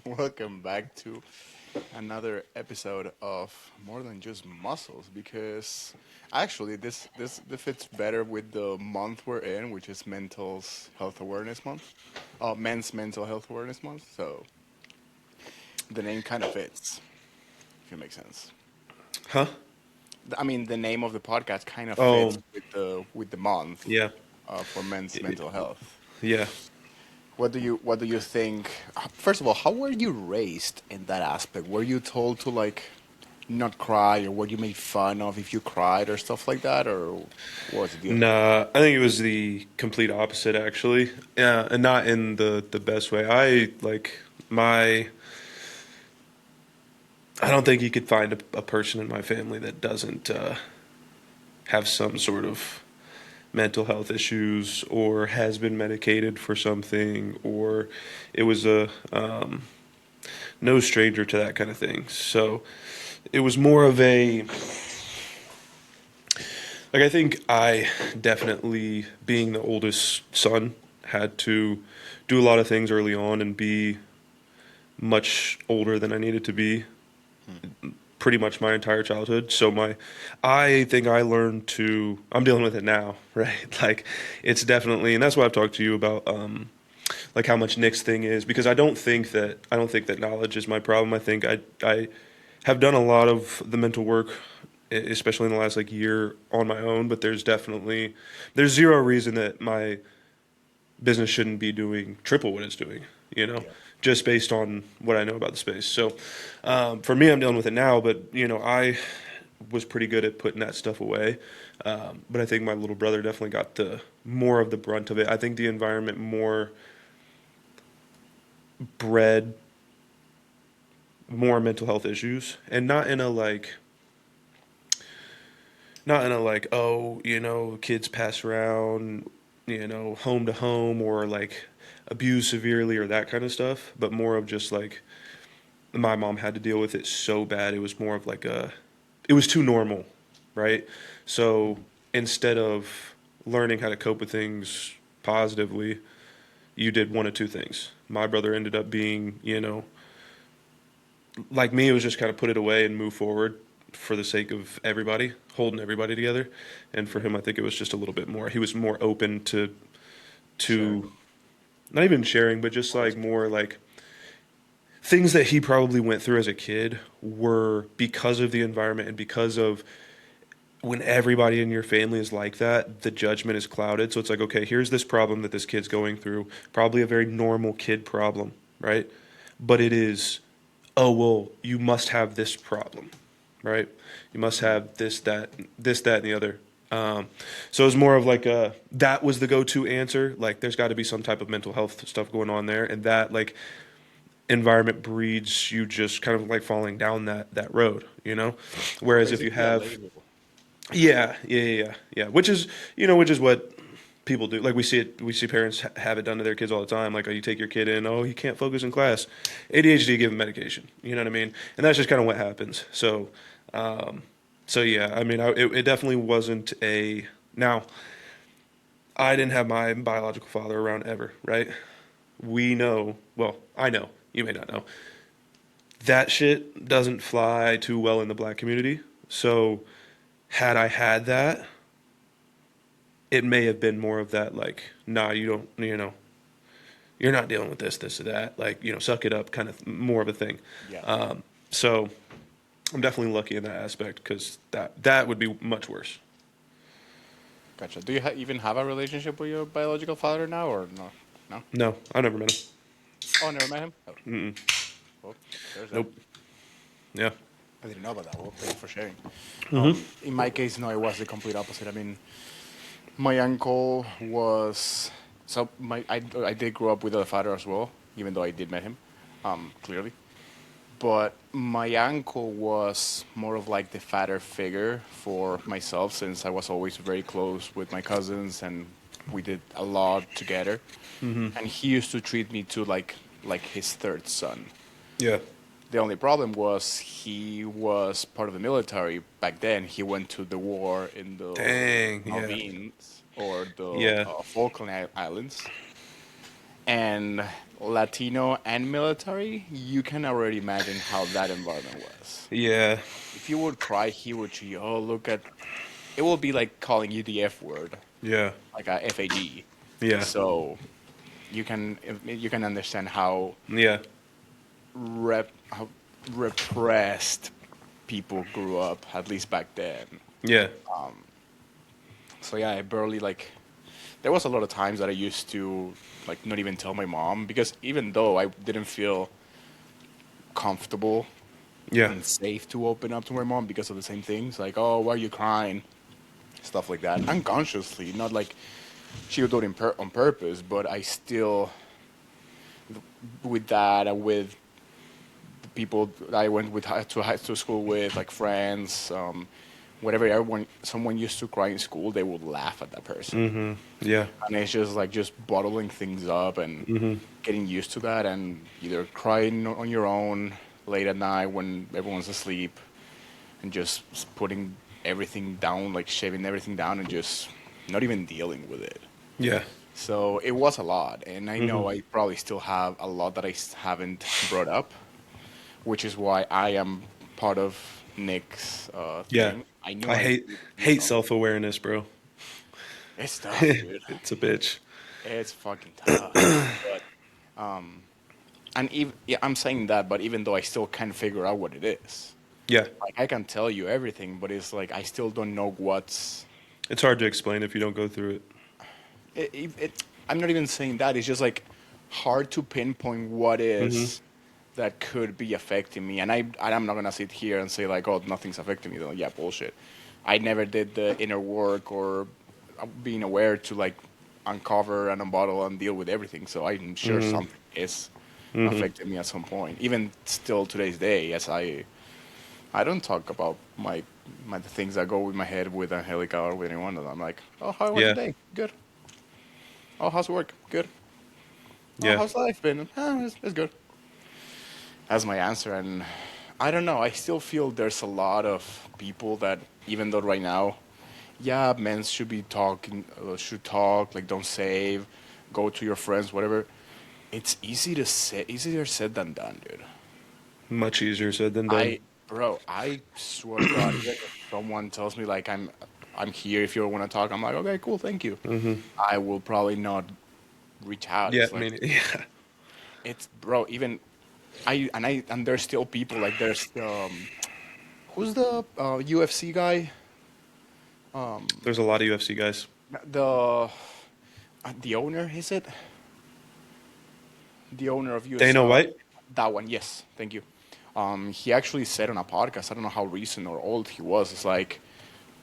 Welcome back to another episode of More Than Just Muscles because actually this fits better with the month we're in, which is Health Awareness Month. Men's Mental Health Awareness Month. So the name kind of fits, if it makes sense. Huh? I mean, the name of the podcast kind of fits Oh, with the month yeah. for men's Y- mental health. Yeah. What do you think? First of all, how were you raised in that aspect? Were you told to like not cry, or were you made fun of if you cried or stuff like that, or what was the deal? Nah, I think it was the complete opposite actually. Yeah, and not in the best way. My I don't think you could find a person in my family that doesn't have some sort of mental health issues or has been medicated for something or it was a no stranger to that kind of thing. So it was more of a I think I definitely, being the oldest son, had to do a lot of things early on and be much older than I needed to be pretty much my entire childhood. I think I learned to, I'm dealing with it now, right? Like, it's definitely, and that's why I've talked to you about, like how much Nick's thing is, because I don't think that knowledge is my problem. I have done a lot of the mental work, especially in the last like year on my own, but there's zero reason that my business shouldn't be doing triple what it's doing, you know, Yeah, just based on what I know about the space. So for me, I'm dealing with it now, but I was pretty good at putting that stuff away. But I think my little brother definitely got the more of the brunt of it. I think the environment more bred more mental health issues, and not in a like, oh, kids pass around, home to home or like abused severely or that kind of stuff, but more of just like my mom had to deal with it so bad. It was more of like it was too normal, right? So instead of learning how to cope with things positively, you did one of two things. My brother ended up being, like me, it was just kind of put it away and move forward for the sake of everybody, holding everybody together. And for yeah, him, I think it was just a little bit more. He was more open to sharing not even sharing, but just more. like more like things that he probably went through as a kid were because of the environment and because of when everybody in your family is like that, the judgment is clouded. So it's like, okay, here's this problem that this kid's going through, probably a very normal kid problem, right? But it is, oh, well, you must have this problem, right? You must Hmm. have this, that, and the other. So it was more of like that was the go-to answer. Like, there's got to be some type of mental health stuff going on there, and that like environment breeds you just kind of like falling down that road, you know. So Whereas if you basically, a have, label. yeah, which is what people do. Like we see parents have it done to their kids all the time. Like, oh, you take your kid in, oh, he can't focus in class, ADHD, give him medication. You know what I mean? And that's just kind of what happens. So yeah, I mean, it definitely wasn't a. Now, I didn't have my biological father around ever, right? We know, well, I know, you may not know, that shit doesn't fly too well in the black community. So, had I had that, it may have been more of that, like, nah, you don't, you're not dealing with this or that, like, suck it up, kind of more of a thing. Yeah, So, I'm definitely lucky in that aspect because that would be much worse. gotcha. Do you even have a relationship with your biological father now, or no? No. No, I never met him. Oh, never met him. Oh, well, there's that. Nope. Yeah. I didn't know about that. Well, thank you for sharing. Mm-hmm. In my case, no, it was the complete opposite. I mean, my uncle was I did grow up with a father as well, even though I did met him, clearly. But my uncle was more of like the father figure for myself since I was always very close with my cousins and we did a lot together. And he used to treat me to like his third son. Yeah. The only problem was he was part of the military back then. He went to the war in the Dang. Yeah. Maldives or the Yeah. Falkland Islands, and Latino and military, you can already imagine how that environment was. Yeah. If you would cry, he would see, oh, look at, it will be like calling you the F word, Yeah. like a FAG. Yeah. So you can understand Yeah. how repressed people grew up, at least back then. Yeah. So yeah, I barely like. There was a lot of times that I used to like not even tell my mom because even though I didn't feel comfortable Yeah. and safe to open up to my mom because of the same things, like oh, why are you crying, stuff like that, unconsciously, not like she would do it on purpose, but I still with that with the people that I went with to school with, like friends, whatever. Everyone, someone used to cry in school, they would laugh at that person, Yeah. and it's just like just bottling things up and getting used to that, and either crying on your own late at night when everyone's asleep, and just putting everything down, like shaving everything down, and just not even dealing with it. Yeah. So it was a lot, and I know I probably still have a lot that haven't brought up, which is why I am part of Nick's Yeah. thing. I knew I I hate needed to do hate something. self-awareness, bro. It's tough, dude. It's a bitch. It's fucking tough. But and even yeah, I'm saying that, but even though I still can't figure out what it is, Yeah. like I can tell you everything, but it's like I still don't know what's. It's hard to explain if you don't go through it. I'm not even saying that. It's just like hard to pinpoint what is that could be affecting me. And I'm not gonna sit here and say like, oh, nothing's affecting me. Like, yeah, bullshit. I never did the inner work or being aware to like uncover and unbottle and deal with everything. So I'm sure something is affecting me at some point. Even still today's day, as I don't talk about my the things that go with my head with Angelica or with anyone. I'm like, oh, how was your Yeah. day? Good. Oh, how's work? Good. Oh, Yeah. how's life been? It's good. That's my answer. And I don't know. I still feel there's a lot of people that, even though right now, yeah, men should be talking, should talk, like don't save, go to your friends, whatever. It's easier said than done, dude. Much easier said than done. Bro, I swear to God, even if someone tells me like I'm here if you want to talk, I'm like, okay, cool, thank you. I will probably not reach out. Yeah, It's I like mean, yeah. it's bro. Even and there's still people like there's who's the UFC guy? There's a lot of UFC guys. The owner is it? The owner of UFC. Dana White? That one, yes. Thank you. He actually said on a podcast. I don't know how recent or old he was. It's like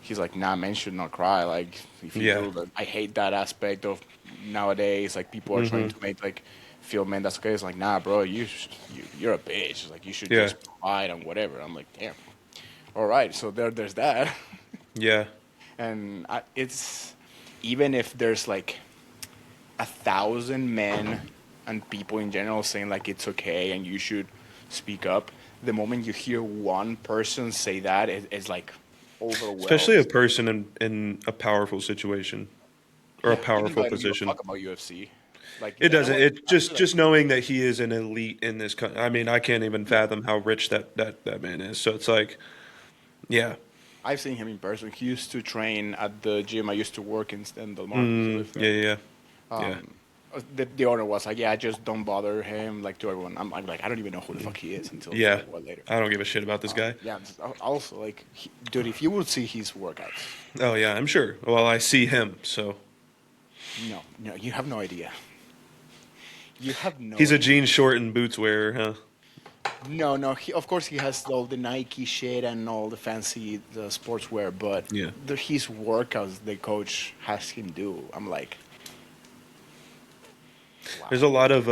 he's like, nah, men should not cry. Like if you Yeah. do that, I hate that aspect of nowadays. Like people are trying to make like feel men that's okay. It's like, nah, bro, you're a bitch. It's like you should Yeah. just provide and whatever. I'm like, damn. All right, so there's that, Yeah. and it's even if there's like 1,000 men and people in general saying like it's okay and you should speak up. The moment you hear one person say that, it's like Especially overwhelmed. a person in a powerful situation or a Yeah, even though powerful I don't give a position. fuck about UFC, like It I doesn't. was It actually like, just knowing that he is an elite in this country. I mean, I can't even fathom how rich that man is. So it's like, yeah. I've seen him in person. He used to train at the gym I used to work in Del Mar because I live Yeah. there. Yeah. Yeah. Um, the owner was like, yeah, just don't bother him, like to everyone. I'm like, I don't even know who the fuck he is until Yeah. a while later. I don't give a shit about this guy. Yeah, also like, dude, if you would see his workouts, Oh yeah, I'm sure. Well, I see him, so no, you have no idea. You have no. he's a idea. jean short and boots wearer, huh? No. Of course, he has all the Nike shit and all the fancy sportswear, but Yeah. his workouts the coach has him do. I'm like, wow. There's a lot of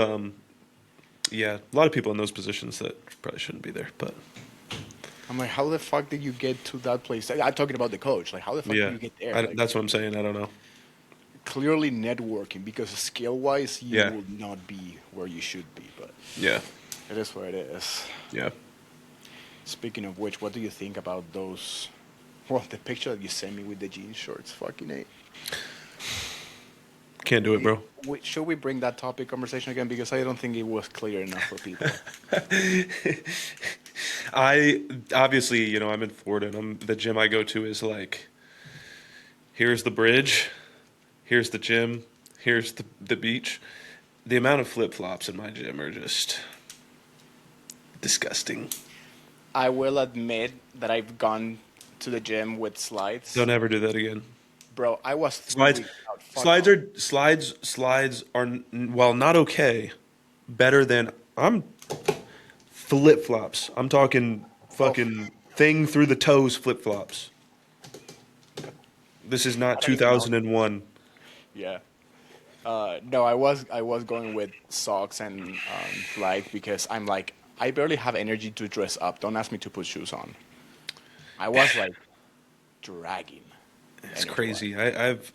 yeah, a lot of people in those positions that probably shouldn't be there, but I'm like, how the fuck did you get to that place? I'm talking about the coach. Like, how the fuck yeah, did you get there? Like, that's what I'm saying. I don't know. clearly networking because skill wise, you Yeah. will not be where you should be. But Yeah, it is what it is. yeah. Speaking of which, what do you think about those? Well, the picture that you sent me with the jean shorts, fucking A. Can't do it, bro. Should we bring that topic conversation again? Because I don't think it was clear enough for people. I obviously, I'm in Florida, and the gym I go to is like, here's the bridge, here's the gym, here's the beach. The amount of flip flops in my gym are just disgusting. I will admit that I've gone to the gym with slides. Don't ever do that again. Bro, I was 3 Slides, weeks out. Fuck slides off. are slides are while not okay, better than I'm flip flops. I'm talking fucking thing through the toes flip flops. This is not I don't even know. 2001. Yeah. No, I was going with socks and slides because I'm like, I barely have energy to dress up. Don't ask me to put shoes on. I was like dragging. It's energy-wise. crazy.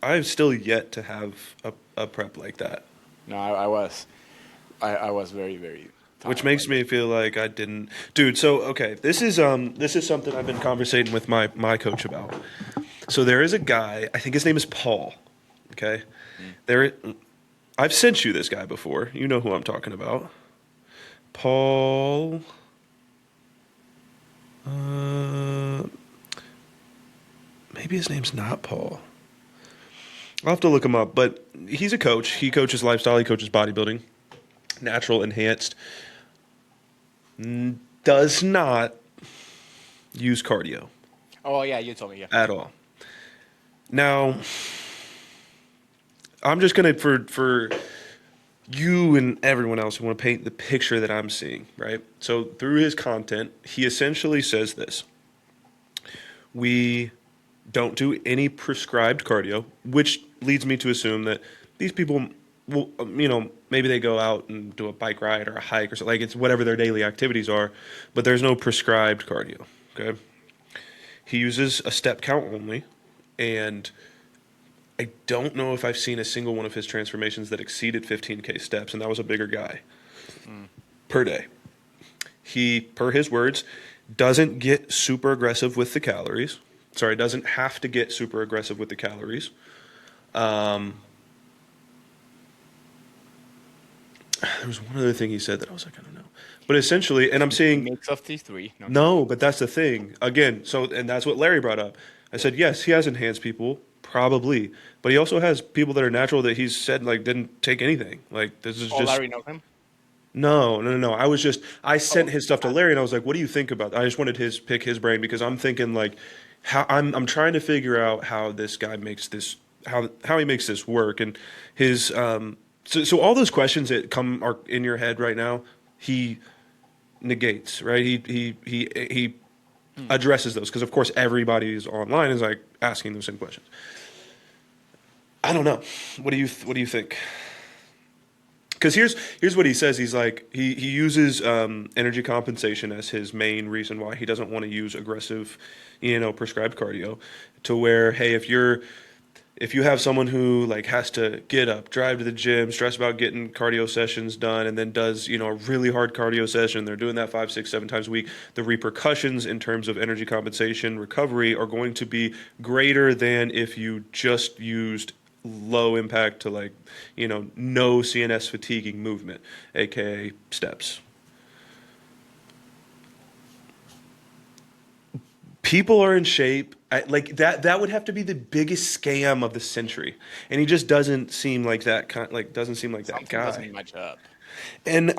I've still yet to have a prep like that, No, I was very, very tired. which makes me feel like I didn't, dude. So okay, this is something I've been conversating with my coach about. So there is a guy. I think his name is Paul. Okay, there. I've sent you this guy before. You know who I'm talking about. Paul. Maybe his name's not Paul. I'll have to look him up, but he's a coach. He coaches lifestyle. He coaches bodybuilding, natural, enhanced. Does not use cardio Oh yeah, you told me. Yeah. at all. Now, I'm just gonna for you and everyone else who want to paint the picture that I'm seeing, right? So through his content, he essentially says this: we don't do any prescribed cardio, which leads me to assume that these people will, maybe they go out and do a bike ride or a hike or something, like it's whatever their daily activities are, but there's no prescribed cardio. Okay. He uses a step count only, and I don't know if I've seen a single one of his transformations that exceeded 15K steps, and that was a bigger guy per day. He, per his words, doesn't get super aggressive with the calories. Sorry, doesn't have to get super aggressive with the calories. There was one other thing he said that I was like, I don't know. But essentially, and I'm seeing, Mix of these three. No. no, but that's the thing. Again, so, and that's what Larry brought up. I said, yes, he has enhanced people, probably. But he also has people that are natural that he's said, like, didn't take anything. Like, this is Oh, just. Larry knows him. No. I sent his stuff to Larry, and I was like, "What do you think about that?" I just wanted pick his brain because I'm thinking like, how I'm trying to figure out how this guy makes this how he makes this work, and his so all those questions that are in your head right now, he negates, right? He addresses those because of course everybody who's online is like asking those same questions. I don't know. What do you think? Because here's what he says. He's like he uses energy compensation as his main reason why he doesn't want to use aggressive, prescribed cardio. To where, hey, if you have someone who like has to get up, drive to the gym, stress about getting cardio sessions done, and then does a really hard cardio session, they're doing that 5, 6, 7 times a week. The repercussions in terms of energy compensation recovery are going to be greater than if you just used low impact to no CNS fatiguing movement, aka steps. People are in shape. Like that would have to be the biggest scam of the century, and he just doesn't seem like that doesn't seem like that Something guy. doesn't match up. And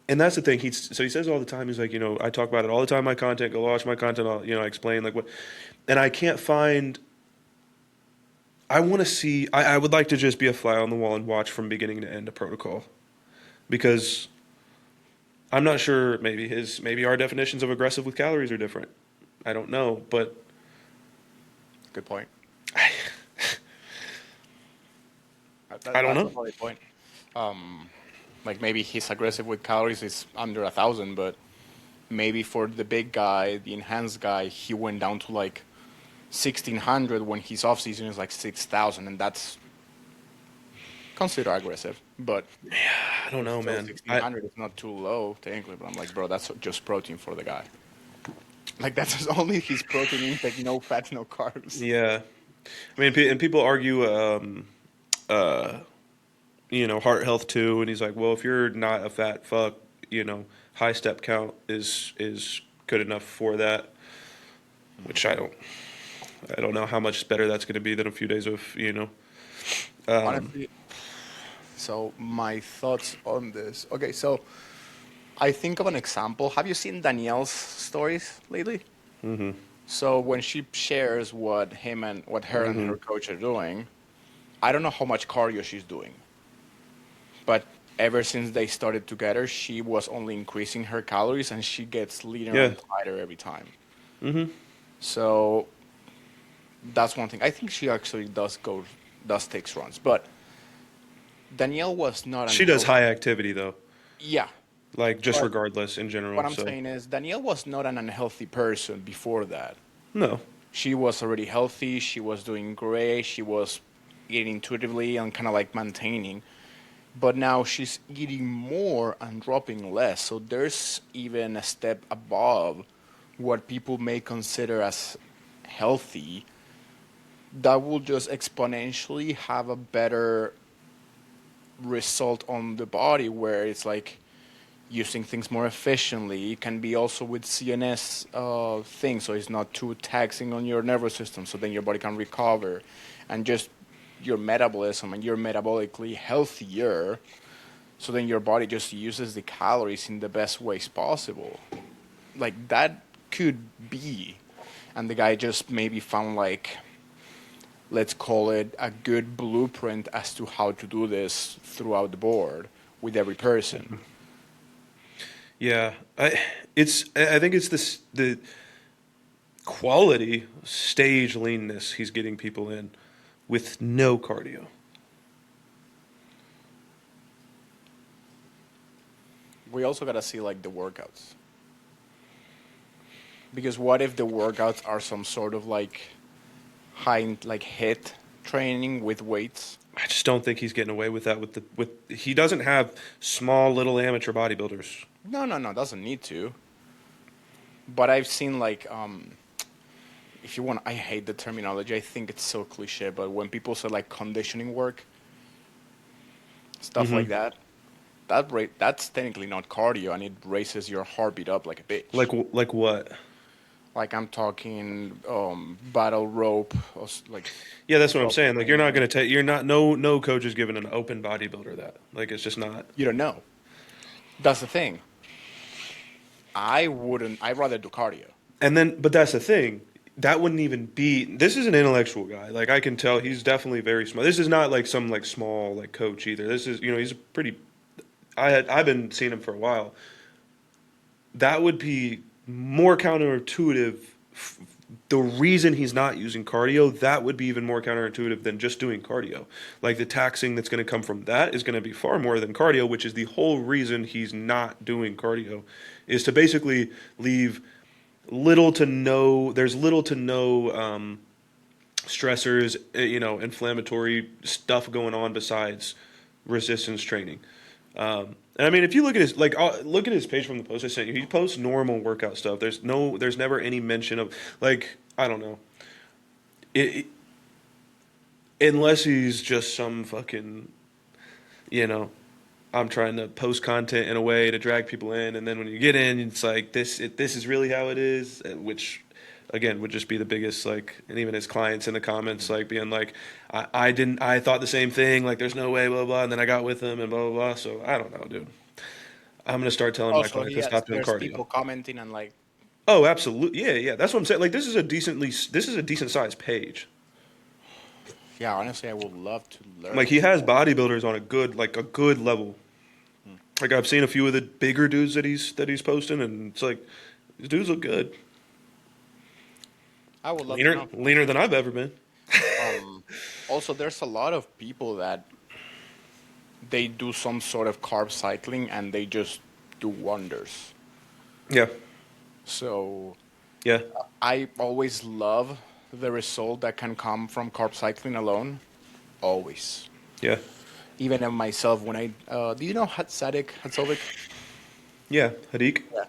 that's the thing. He says all the time. He's like, I talk about it all the time. My content, go watch my content. I explain like what, and I can't find. I want to see. I would like to just be a fly on the wall and watch from beginning to end a protocol, because I'm not sure. Maybe our definitions of aggressive with calories are different. I don't know, but Good point. I don't know. That's a valid point. Like maybe he's aggressive with calories is under 1,000, but maybe for the big guy, the enhanced guy, he went down to like 1,600 when his off season is like 6,000, and that's considered aggressive. But I don't know, still man. 1,600 is not too low technically. But I'm like, bro, that's just protein for the guy. Like that's only his protein intake, no fats, no carbs. Yeah, I mean, and people argue heart health too. And he's like, well, if you're not a fat fuck, high step count is good enough for that. Which I don't know how much better that's going to be than a few days of. Honestly, so my thoughts on this. Okay, so I think of an example. Have you seen Danielle's stories lately? Mm-hmm. So when she shares what her and Mm-hmm. her coach are doing, I don't know how much cardio she's doing, but ever since they started together, she was only increasing her calories and she gets leaner Yeah. and tighter every time. Mm-hmm. So that's one thing. I think she actually does takes runs, but Danielle was not She does unhealthy. high activity though, Yeah, like just but regardless in what general. I'm So saying is Danielle was not an unhealthy person before that. no. She was already healthy. She was doing great. She was eating intuitively and kind of like maintaining. But now she's eating more and dropping less. So there's even a step above what people may consider as healthy that will just exponentially have a better result on the body where it's like using things more efficiently. It can be also with CNS things, so it's not too taxing on your nervous system, so then your body can recover, and just your metabolism and you're metabolically healthier, so then your body just uses the calories in the best ways possible. Like that could be, and the guy just maybe found like, let's call it a good blueprint as to how to do this throughout the board with every person. Yeah. I think it's the quality stage leanness he's getting people in with no cardio. We also gotta see like the workouts, because what if the workouts are some sort of like high like hit training with weights? I just don't think he's getting away with that with he doesn't have small little amateur bodybuilders. No, no, no, doesn't need to. But I've seen like if you want, I hate the terminology. I think it's so cliche, but when people say like conditioning work, stuff Hmm. like that, that's technically not cardio, and it raises your heartbeat up like a bitch. Like what? Like I'm talking battle rope, or like Yeah, that's what I'm rope saying. Like you're not training. gonna take you're not no coach is giving an open bodybuilder that. Like it's just not. You don't know. That's the thing. I wouldn't. I'd rather do cardio. And then, but that's the thing. That wouldn't even be. This is an intellectual guy. Like I can tell, he's definitely very smart. This is not like some like small like coach either. This is he's a pretty. I've been seeing him for a while. That would be more counterintuitive. The reason he's not using cardio, that would be even more counterintuitive than just doing cardio. Like the taxing that's going to come from that is going to be far more than cardio, which is the whole reason he's not doing cardio, is to basically leave there's little to no stressors, inflammatory stuff going on besides resistance training. And I mean, if you look at look at his page from the post I sent you, he posts normal workout stuff. There's never any mention of like, I don't know, it unless he's just some fucking, you know, I'm trying to post content in a way to drag people in, and then when you get in, it's like this is really how it is, which again would just be the biggest like, and even his clients in the comments like being like, I thought the same thing, like there's no way, blah blah, and then I got with him and blah blah blah. So I don't know, dude. I'm gonna start telling my Also, clients he to has stop doing there's cardio. people commenting and like, Oh, absolutely, yeah, yeah. That's what I'm saying. Like this is a decent sized page. yeah, honestly, I would love to Like learn he has more. bodybuilders on a good level. Like I've seen a few of the bigger dudes that he's posting, and it's like these dudes look good. I would love to Leaner know. leaner than I've ever been. Um, Also, there's a lot of people that they do some sort of carb cycling and they just do wonders. Yeah, So yeah, I always love the result that can come from carb cycling alone. Always. yeah, Even in myself, when do you know Hatzovic? yeah. Hadik. Yeah.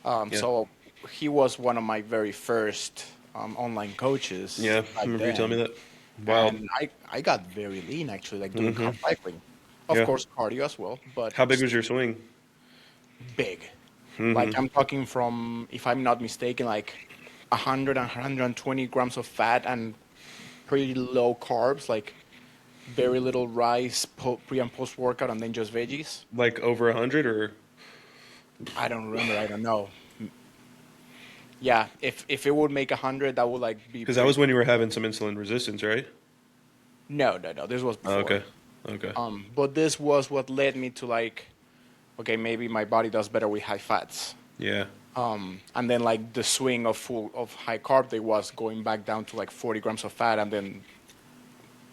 Yeah, So he was one of my very first online coaches yeah. I back remember you telling me then, that. Wild. and I got very lean actually, like doing Hmm. carb cycling. Of Yeah. course, cardio as well, but How big was your swing? big. Like Mm-hmm. I'm talking from, if I'm not mistaken, like 100 and 120 grams of fat and pretty low carbs, like very little rice pre and post workout, and then just veggies. Like over 100 or? I don't remember. I don't know. Yeah, if it would make 100, that would like be Because that pretty. was when you were having some insulin resistance, right? No, no, no. This was Oh, before. okay. Okay. But this was what led me to like, okay, maybe my body does better with high fats. Yeah. And then like the swing of full of high carb day was going back down to like 40 grams of fat and then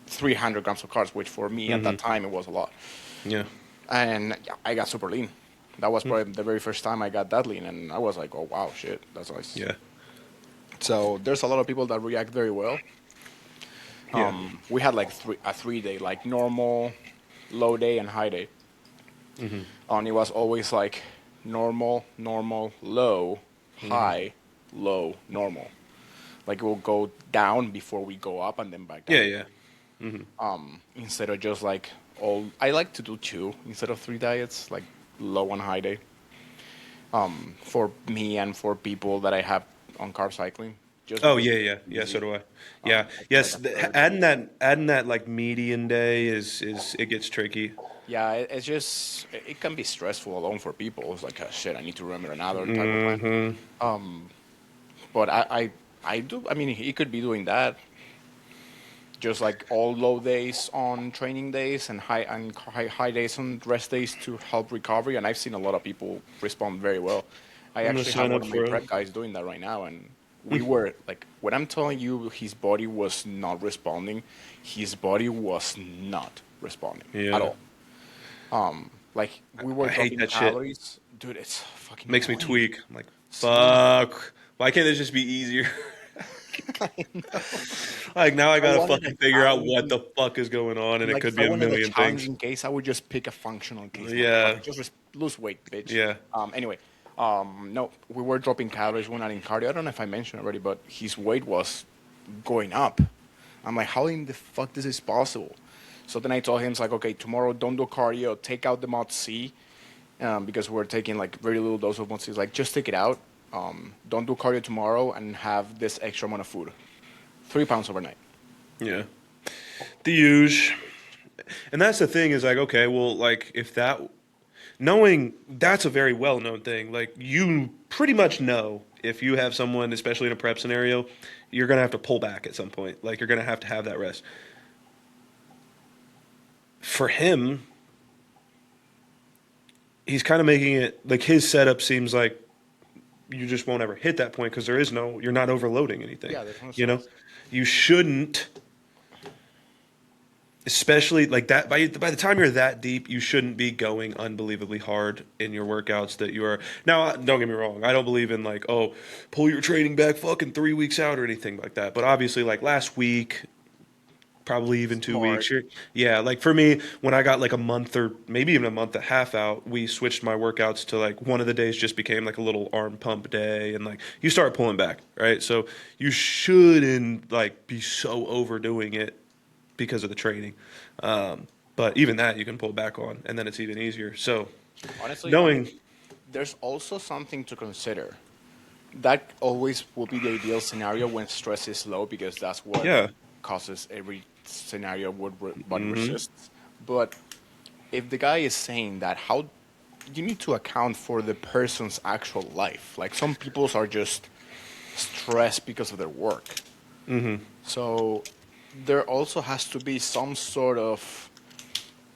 300 grams of carbs, which for me at Mm-hmm. that time it was a lot. Yeah. And yeah, I got super lean. That was probably the very first time I got that lean, and I was like, oh wow, shit, that's nice. Yeah. So there's a lot of people that react very well. Yeah. We had like a 3 day, like normal, low day, and high day. And it was always like normal, normal, low, high, low, normal. Like it will go down before we go up and then back down. Yeah. Yeah. Instead of just like all, I like to do two instead of three diets, like low and high day. For me and for people that I have on carb cycling. Just Oh because yeah, it's yeah, yeah. So easy. do I. Yeah, I feel like yes. a third. Adding that like median day is it gets tricky. Yeah, it's just it can be stressful alone for people. It's like oh, shit. I need to remember another type of plan. Mm-hmm. But I do. I mean, he could be doing that. Just like all low days on training days and high days on rest days to help recovery. And I've seen a lot of people respond very well. I I'm gonna actually have sign one up of my for prep it. guys doing that right now, and we were like, when I'm telling you, his body was not responding. His body was not responding at Yeah, all. Like we were I hate dropping that shit. calories, dude. It's fucking Makes me annoying. tweak. I'm like, Same. fuck. Why can't this just be easier? Like now I I gotta wanted a fucking figure out what challenging, the fuck is going on, and it like could if be I a wanted a million things. challenging case, I would just pick a functional case. I'm like, fuck Yeah, it, just lose weight, bitch. yeah. Anyway, no, we were dropping calories. We're not in cardio. I don't know if I mentioned already, but his weight was going up. I'm like, how in the fuck this is possible? So then I told him, it's like, okay, tomorrow don't do cardio. Take out the mod C, because we're taking like very little dose of mod C. It's like just take it out. Don't do cardio tomorrow and have this extra amount of food. 3 pounds overnight. Yeah. The huge. And that's the thing is like, okay, well, like if that, knowing that's a very well known thing, like you pretty much know if you have someone, especially in a prep scenario, you're going to have to pull back at some point. Like you're going to have that rest. For him, he's kind of making it like his setup seems like you just won't ever hit that point because there is no, you're not overloading anything. Yeah, there's no You know, stress. you shouldn't, especially like that. By the time you're that deep, you shouldn't be going unbelievably hard in your workouts. That you are now. Don't get me wrong. I don't believe in like, oh, pull your training back fucking 3 weeks out or anything like that. But obviously, like last week, probably even 2 weeks. Smart. Yeah, like for me, when I got like a month or maybe even a month and a half out, we switched my workouts to like one of the days just became like a little arm pump day, and like you start pulling back, right? So you shouldn't like be so overdoing it because of the training. But even that you can pull back on, and then it's even easier. So Honestly, I knowing, mean, there's also something to consider. That always will be the ideal scenario when stress is low because that's what yeah, causes every scenario what body resists. But if the guy is saying that, how you need to account for the person's actual life. Like some people's are just stressed because of their work. So there also has to be some sort of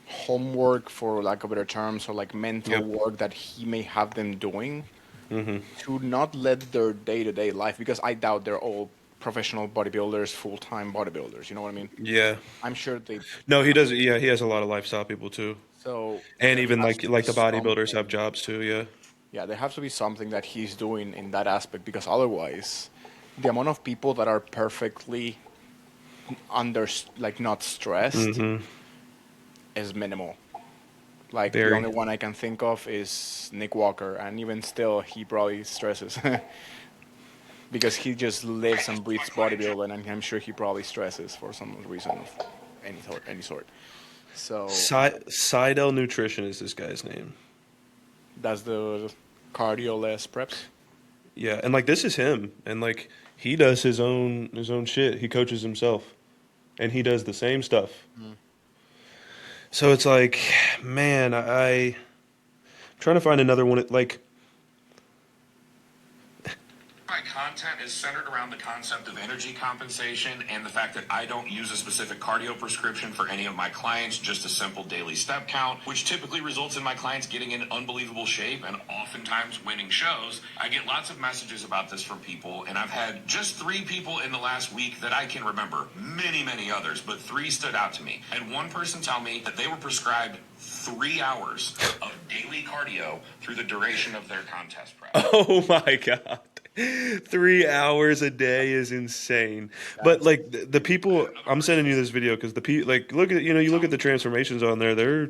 homework, for lack of better terms, or like mental yep, work that he may have them doing to not let their day-to-day life, because I doubt they're all professional bodybuilders, full-time bodybuilders. You know what I mean? yeah. I'm sure they. No, he does. Yeah, he has a lot of lifestyle people too, So and there even has to be like the bodybuilders have something. jobs too. Yeah. Yeah, there has to be something that he's doing in that aspect because otherwise, the amount of people that are perfectly under, like not stressed, is minimal. Like the Very. only one I can think of is Nick Walker, and even still, he probably stresses because he just lives and breathes bodybuilding, and I'm sure he probably stresses for some reason of any sort. So Seidel Nutrition is this guy's name. that's the cardio less preps. Yeah, and like this is him, and like he does his own shit. He coaches himself, and he does the same stuff. Mm. So it's like, man, I'm trying to find another one. Like My content is centered around the concept of energy compensation and the fact that I don't use a specific cardio prescription for any of my clients, just a simple daily step count, which typically results in my clients getting in unbelievable shape and oftentimes winning shows. I get lots of messages about this from people, and I've had just 3 people in the last week that I can remember, many others, but 3 stood out to me. I had one person tell me that they were prescribed 3 hours of daily cardio through the duration of their contest prep. oh my god, 3 hours a day is insane. But That's like the people, I'm sending you this video because the people, like, look at you look at the transformations on there. They're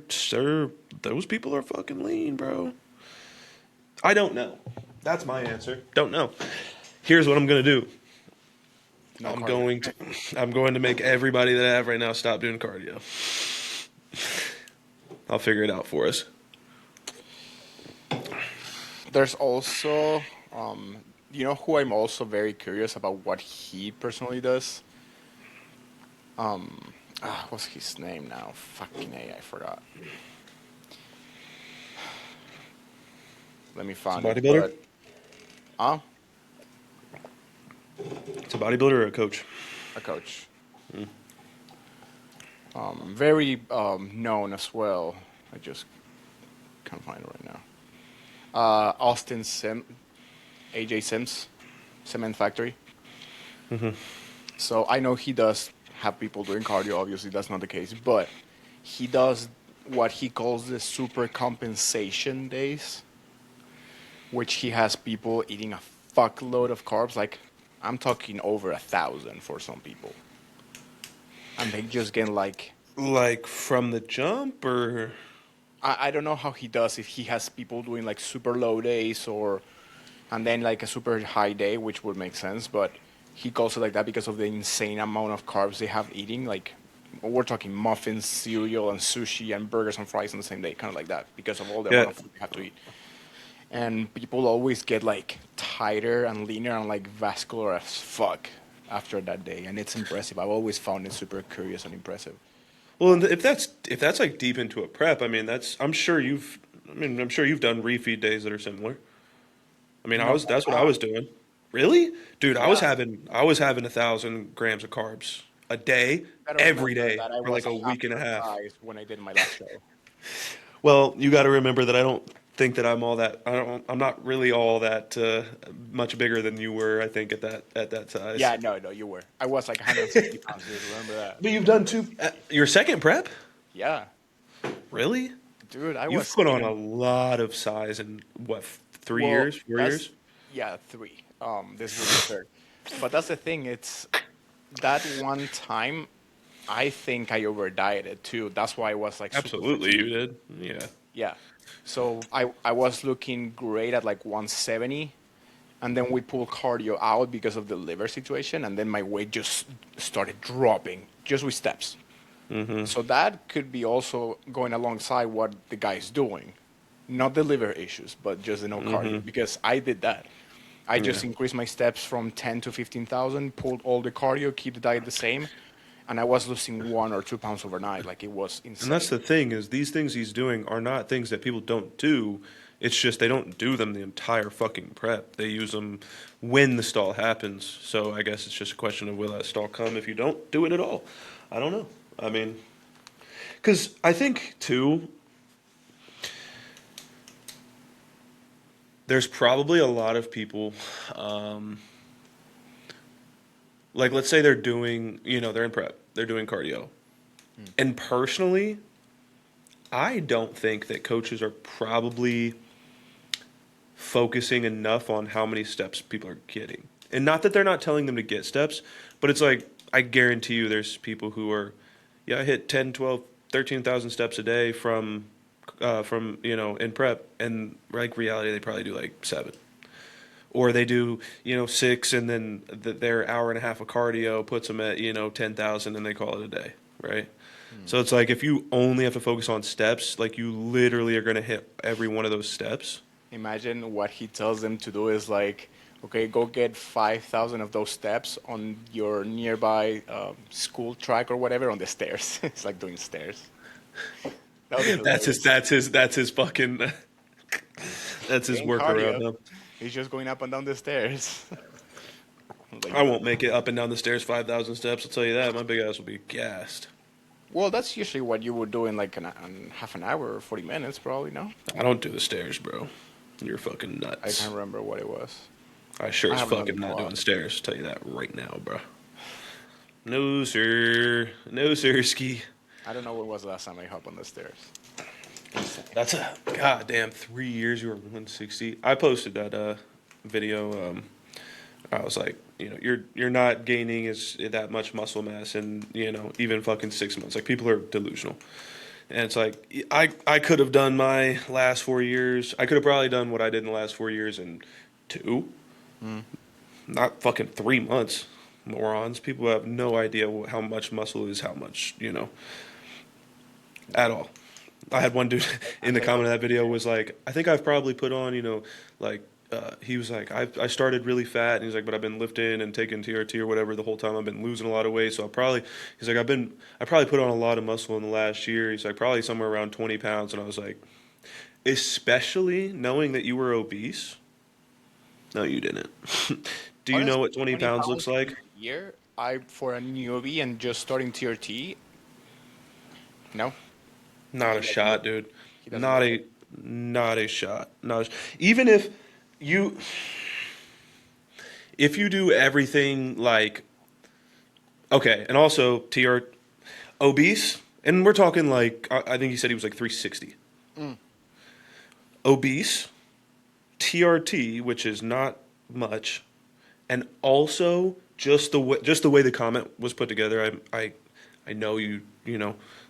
those people are fucking lean, bro. I don't know. That's my answer. Don't know. Here's what I'm gonna do. no I'm cardio. going to I'm going to make everybody that I have right now stop doing cardio. I'll figure it out for us. There's also, you know who I'm also very curious about what he personally does? What's his name now? Fucking A, I forgot. Let me It's a find it. bodybuilder. But, uh, It's a bodybuilder or a coach. a coach. Very known as well. I just can't find it right now. Austin AJ Sims, Cement Factory. So I know he does have people doing cardio. Obviously, that's not the case, but he does what he calls the super compensation days, which he has people eating a fuckload of carbs. Like I'm talking over 1,000 for some people, and they just get like Like from the jump, or I don't know how he does if he has people doing like super low days or and then like a super high day, which would make sense. But he calls it like that because of the insane amount of carbs they have eating. Like we're talking muffins, cereal, and sushi and burgers and fries on the same day, kind of like that, because of all the yeah. amount of food they have to eat. And people always get like tighter and leaner and like vascular as fuck after that day, and it's impressive. I've always found it super curious and impressive. Well, and if that's like deep into a prep, I mean, I'm sure you've done refeed days that are similar. I mean, No, that's what I was doing. Really, dude, yeah. I was having 1,000 grams of carbs a day, Gotta every remember day that I for like was a half week and a your half. size when I did my last show. Well, you got to remember that I don't think that I'm not really all that much bigger than you were. I think at that size. Yeah, no, you were. I was like 160 pounds, dude. Remember that? But you've done your second prep, Yeah, really? dude, I You've was put on a eating. lot of size in what, 3 years, Well, 4 years? that's yeah, 3. This will be the third. But that's the thing. It's that one time. I think I over dieted too. That's why I was like super Absolutely, you fatigued. did. Yeah. Yeah. So I was looking great at like 170, and then we pulled cardio out because of the liver situation, and then my weight just started dropping just with steps. So that could be also going alongside what the guy's doing, not the liver issues, but just the no cardio. Because I did that. I Yeah. just increased my steps from 10 to 15,000, pulled all the cardio, keep the diet the same, and I was losing 1 or 2 pounds overnight. Like it was And that's insane. the thing is these things he's doing are not things that people don't do. It's just they don't do them the entire fucking prep. They use them when the stall happens. So I guess it's just a question of will that stall come if you don't do it at all. I don't know. I mean, because I think too, there's probably a lot of people, um, like let's say they're doing, they're in prep, they're doing cardio, and personally, I don't think that coaches are probably focusing enough on how many steps people are getting. And not that they're not telling them to get steps, but it's like I guarantee you there's people who are, yeah, I hit 10, 12, 13,000 steps a day from in prep, and like reality they probably do like 7. Or they do, 6, and then their hour and a half of cardio puts them at, 10,000, and they call it a day, right? So it's like if you only have to focus on steps, like you literally are going to hit every one of those steps. Imagine what he tells them to do is like, okay, go get 5,000 of those steps on your nearby school track or whatever on the stairs. It's like doing stairs. That would be That's his. hilarious. That's his fucking. That's his Getting workaround. cardio. Huh? He's just going up and down the stairs. Like, I won't make it up and down the stairs 5,000 steps. I'll tell you that. My big ass will be gassed. well, that's usually what you would do in like an half an hour or 40 minutes, probably. No, I don't do the stairs, bro. You're fucking I nuts. can't remember what it was. I sure I as haven't done fucking it in a not while. doing stairs. Tell you that right now, bro. No sir, no sir, ski. I don't know when was the last time I hopped on the stairs. That's a goddamn 3 years. You were 160. I posted that video. I was like, you're not gaining that much muscle mass in even fucking 6 months. Like people are delusional, and it's like I could have done my last 4 years. I could have probably done what I did in the last 4 years in 2, not fucking 3 months. Morons. People have no idea how much muscle is how much at all. I had one dude in the comment of that video was like, I think I've probably put on, he was like, I started really fat, and he's like, but I've been lifting and taking TRT or whatever the whole time. I've been losing a lot of weight, so he's like, I probably put on a lot of muscle in the last year. He's like, probably somewhere around 20 pounds, and I was like, especially knowing that you were obese. No, you didn't. Do you know what 20 pounds looks like? A year, for a newbie and just starting TRT. No, Not a doesn't shot, dude. he doesn't Not look a not a shot. Even if you do everything like okay, and also TR obese, and we're talking like I think he said he was like 360. Obese, TRT, which is not much, and also just the way the comment was put together. I know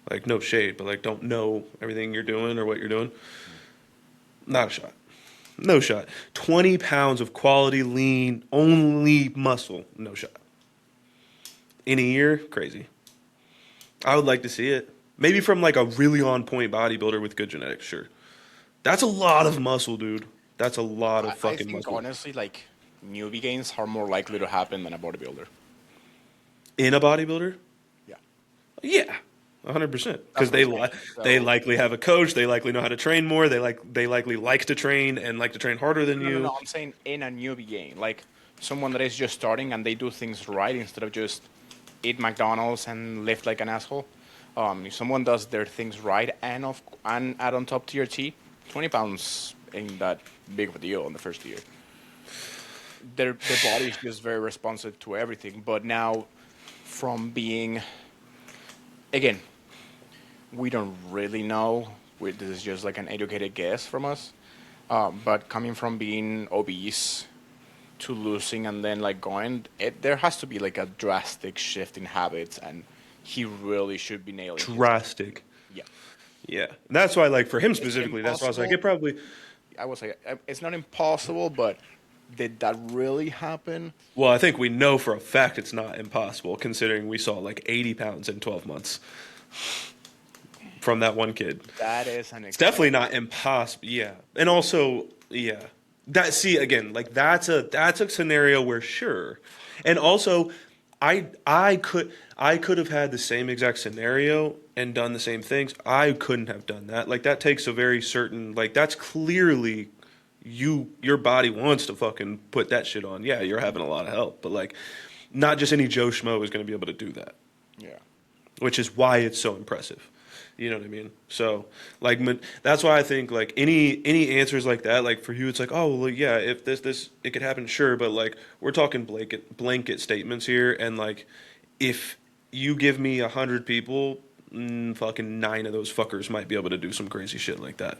like no shade, but like don't know everything you're doing or what you're doing. Not a shot. No shot. 20 pounds of quality lean only muscle. No shot. In a year, crazy. I would like to see it. Maybe from like a really on point bodybuilder with good genetics, sure. That's a lot of muscle, dude. That's a lot of I fucking think muscle. honestly, like newbie gains are more likely to happen than a bodybuilder. In a bodybuilder? Yeah. Yeah. 100%. Because That's they what I'm saying. they So- likely have a coach. They likely know how to train more. They likely like to train and like to train harder than No, you. no, no. I'm saying in a newbie game, like someone that is just starting and they do things right instead of just eat McDonald's and lift like an asshole. If someone does their things right and add on top TRT, 20 pounds ain't that big of a deal in the first year. Their body is just very responsive to everything. But now, from being, again, we don't really know. This is just like an educated guess from us. But coming from being obese to losing and then like going, there has to be like a drastic shift in habits, and he really should be nailing his- Drastic. Yeah, Yeah. And that's why, like, for him specifically, that's why I was like, it probably. I would say it's not impossible, but did that really happen? Well, I think we know for a fact it's not impossible, considering we saw like 80 pounds in 12 months from that one kid. That is an. It's definitely not impossible. Yeah. And also, yeah. Again, like that's a scenario where sure. And also I could have had the same exact scenario and done the same things. I couldn't have done that. Like that takes a very certain like that's clearly your body wants to fucking put that shit on. Yeah, you're having a lot of help, but like not just any Joe Schmo is going to be able to do that. Yeah. Which is why it's so impressive. You know what I mean? So, like, that's why I think, like, any answers like that, like, for you, it's like, oh, well, yeah, if this, it could happen, sure, but, like, we're talking blanket statements here, and, like, if you give me 100 people, fucking 9 of those fuckers might be able to do some crazy shit like that.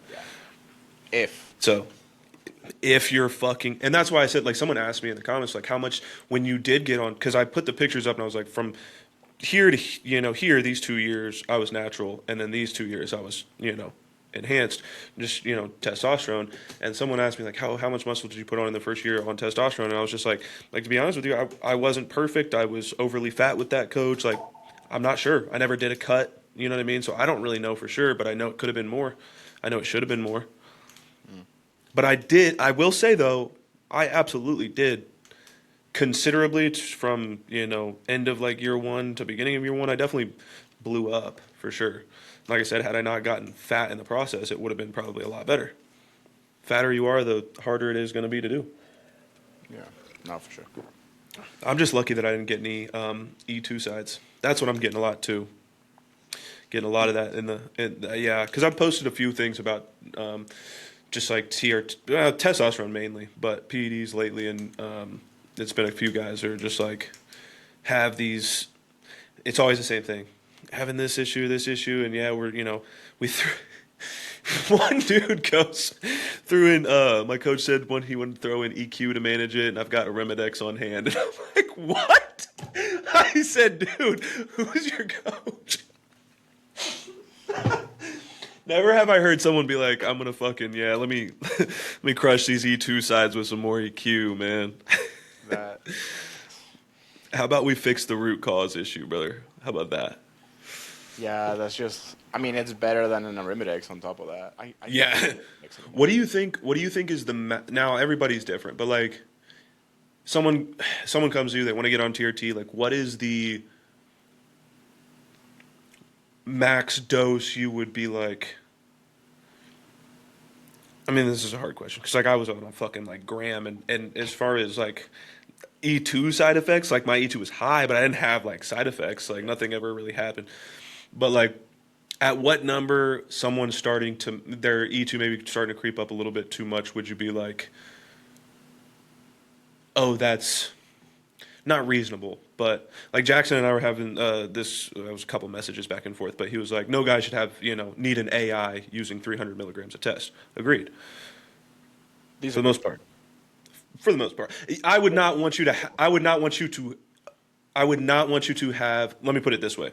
Yeah. So, if you're fucking, and that's why I said, like, someone asked me in the comments, like, how much, when you did get on, because I put the pictures up, and I was like, from here to here these 2 years I was natural, and then these 2 years I was enhanced, just testosterone. And someone asked me like how much muscle did you put on in the first year on testosterone, and I was just like to be honest with you, I wasn't perfect. I was overly fat with that coach. Like I'm not sure. I never did a cut. You know what I mean? So I don't really know for sure, but I know it could have been more. I know it should have been more. But I will say though, I absolutely did considerably from, end of like year one to beginning of year one. I definitely blew up for sure. Like I said, had I not gotten fat in the process, it would have been probably a lot better. Fatter you are, the harder it is going to be to do. Yeah, no, for sure. I'm just lucky that I didn't get any E2 sides. That's what I'm getting a lot too. Getting a lot of that yeah, because I've posted a few things about just like testosterone mainly, but PEDs lately, and it's been a few guys who are just like have these. It's always the same thing, having this issue, and yeah, we threw. One dude goes threw in. My coach said when he would throw in EQ to manage it, and I've got a Remedex on hand, and I'm like, what? I said, dude, who's your coach? Never have I heard someone be like, I'm gonna fucking let me let me crush these E2 sides with some more EQ, man. That How about we fix the root cause issue, brother? How about that? yeah, that's just. I mean, it's better than an Arimidex on top of that. I Yeah. don't think it makes any What do you think? What do you think is now everybody's different, but like someone comes to you, they want to get on TRT. Like, what is the max dose you would be like? I mean, this is a hard question because like I was on a fucking like gram, and as far as like E2 side effects, like my E2 was high, but I didn't have like side effects. Like nothing ever really happened. But like, at what number someone's starting to their E2 maybe starting to creep up a little bit too much? Would you be like, oh, that's not reasonable? But like Jackson and I were having this. There was a couple messages back and forth, but he was like, no guy should have need an AI using 300 milligrams a test. Agreed. These For are the most part. For the most part, I would not want you to. I would not want you to. I would not want you to have. Let me put it this way.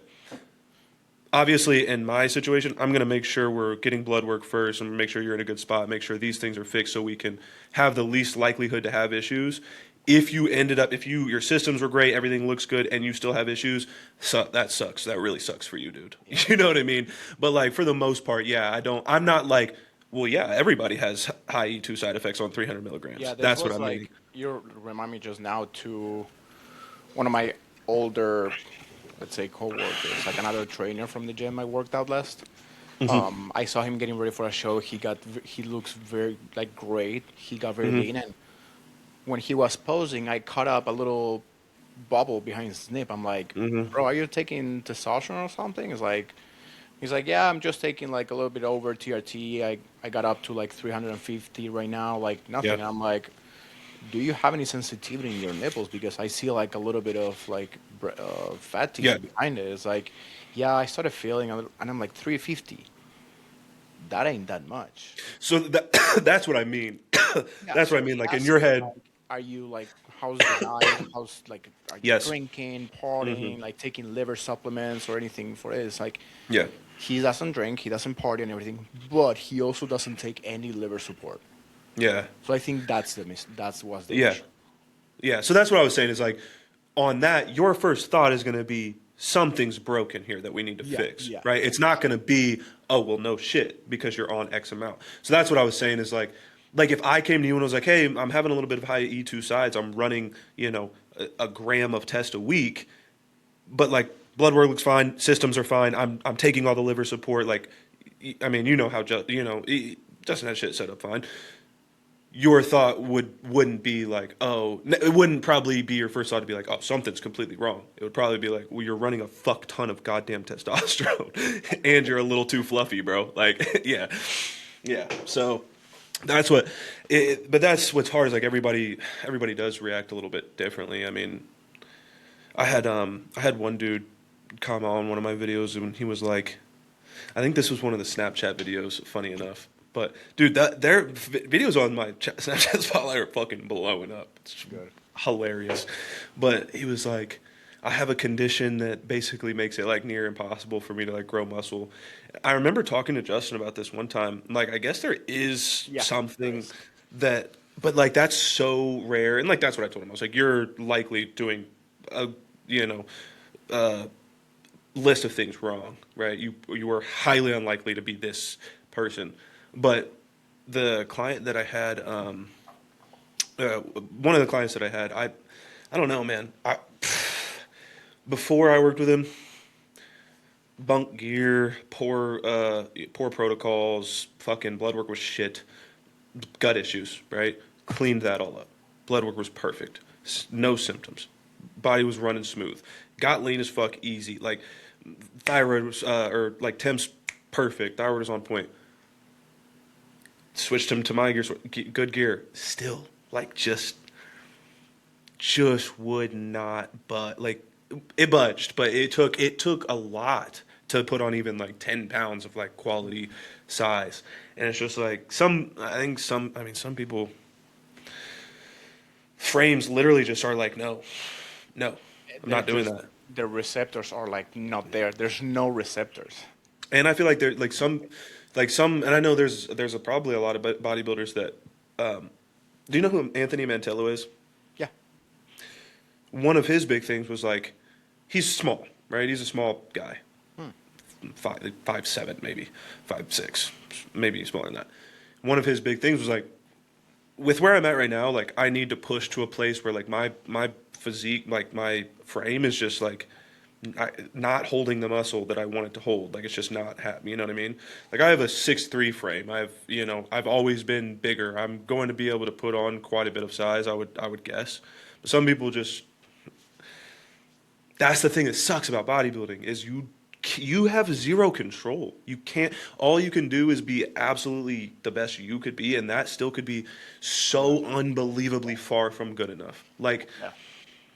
Obviously, in my situation, I'm going to make sure we're getting blood work first and make sure you're in a good spot, make sure these things are fixed so we can have the least likelihood to have issues. If your systems were great, everything looks good, and you still have issues, that sucks. That really sucks for you, dude. Yeah. You know what I mean? But like for the most part, yeah, I'm not like, well, yeah, everybody has high E2 side effects on 300 milligrams. Yeah, this That's was what I'm like meaning. you remind me just now to one of my older, let's say, coworkers, like another trainer from the gym I worked out last. I saw him getting ready for a show. He looks very like great. He got very lean, and when he was posing, I cut up a little bubble behind his nip. I'm like, bro, are you taking testosterone or something? He's like, yeah, I'm just taking like a little bit over TRT. I got up to like 350 right now, like nothing. Yeah. And I'm like, do you have any sensitivity in your nipples? Because I see like a little bit of like fat tissue Yeah. behind it. It's like, yeah, I started feeling a little, and I'm like 350. That ain't that much. So that's what I mean. Yeah, That's what so I mean. he Like in asked your me, head, like, are you like, how's the diet? How's like, are you yes. drinking, partying, like taking liver supplements or anything for it? It's like, Yeah. he doesn't drink, he doesn't party and everything, but he also doesn't take any liver support. Yeah. So I think that's was the Yeah. issue. Yeah, so that's what I was saying is like on that, your first thought is going to be something's broken here that we need to Yeah, fix, yeah, right? It's not going to be, oh, well, no shit, because you're on X amount. So that's what I was saying is like if I came to you and was like, hey, I'm having a little bit of high E2 sides, I'm running, a gram of test a week, but like blood work looks fine, systems are fine, I'm taking all the liver support, like, I mean, how Justin has shit set up fine. Your thought wouldn't be like, oh, it wouldn't probably be your first thought to be like, oh, something's completely wrong. It would probably be like, well, you're running a fuck ton of goddamn testosterone and you're a little too fluffy, bro. Like, yeah. Yeah. So that's but that's what's hard is like everybody does react a little bit differently. I mean, I had one dude comment on one of my videos and he was like, I think this was one of the Snapchat videos, funny enough. But dude, their videos on my Snapchat spotlight are fucking blowing up. It's Good. hilarious. But he was like, I have a condition that basically makes it like near impossible for me to like grow muscle. I remember talking to Justin about this one time. Like, I guess there is Yeah, something there is. that, but like that's so rare. And like that's what I told him. I was like, you're likely doing a, list of things wrong, right? You were highly unlikely to be this person. But the client that I had, one of the clients that I had, I don't know, man. Before I worked with him, bunk gear, poor protocols, fucking blood work was shit, gut issues, right? Cleaned that all up. Blood work was perfect, no symptoms. Body was running smooth. Got lean as fuck, easy. Like thyroid was, or like Tim's perfect. Thyroid was on point. Switched him to my gear, good gear. Still, like just would not, but like it budged, but it took a lot to put on even like 10 pounds of like quality size. And it's just like some people frames literally just are like, no, I'm not doing that. The receptors are like not there. There's no receptors. And I feel like there like some, and I know there's probably a lot of bodybuilders that, do you know who Anthony Mantello is? Yeah. One of his big things was like, he's small, right? He's a small guy, 5'7", maybe 5'6", maybe smaller than that. One of his big things was like, with where I'm at right now, like I need to push to a place where like my physique, like my frame is just like not holding the muscle that I want it to hold. Like it's just not happening. You know what I mean? Like I have a 6'3" frame. I've always been bigger. I'm going to be able to put on quite a bit of size. I would guess. But some people just. That's the thing that sucks about bodybuilding is you have zero control. You can't. All you can do is be absolutely the best you could be, and that still could be so unbelievably far from good enough. Like, Yeah.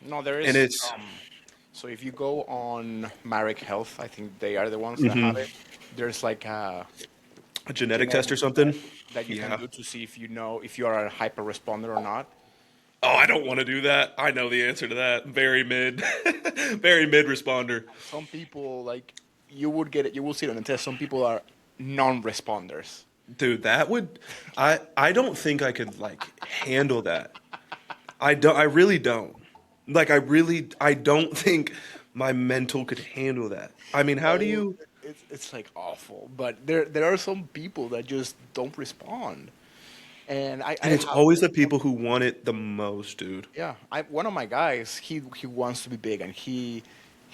No, there is. and it's So if you go on Marek Health, I think they are the ones that have it. There's like a genetic test or something. that you Yeah. can do to see if you are a hyper responder or not. Oh, I don't want to do that. I know the answer to that. Very mid, very mid responder. Some people like you would get it. You will see it on the test. Some people are non-responders. Dude, that would. I don't think I could like handle that. I don't. I really don't. Like I don't think my mental could handle that. I mean, how do you? It's like awful, but there are some people that just don't respond, and And it's always the people who want it the most, dude. yeah. One of my guys, he wants to be big, and he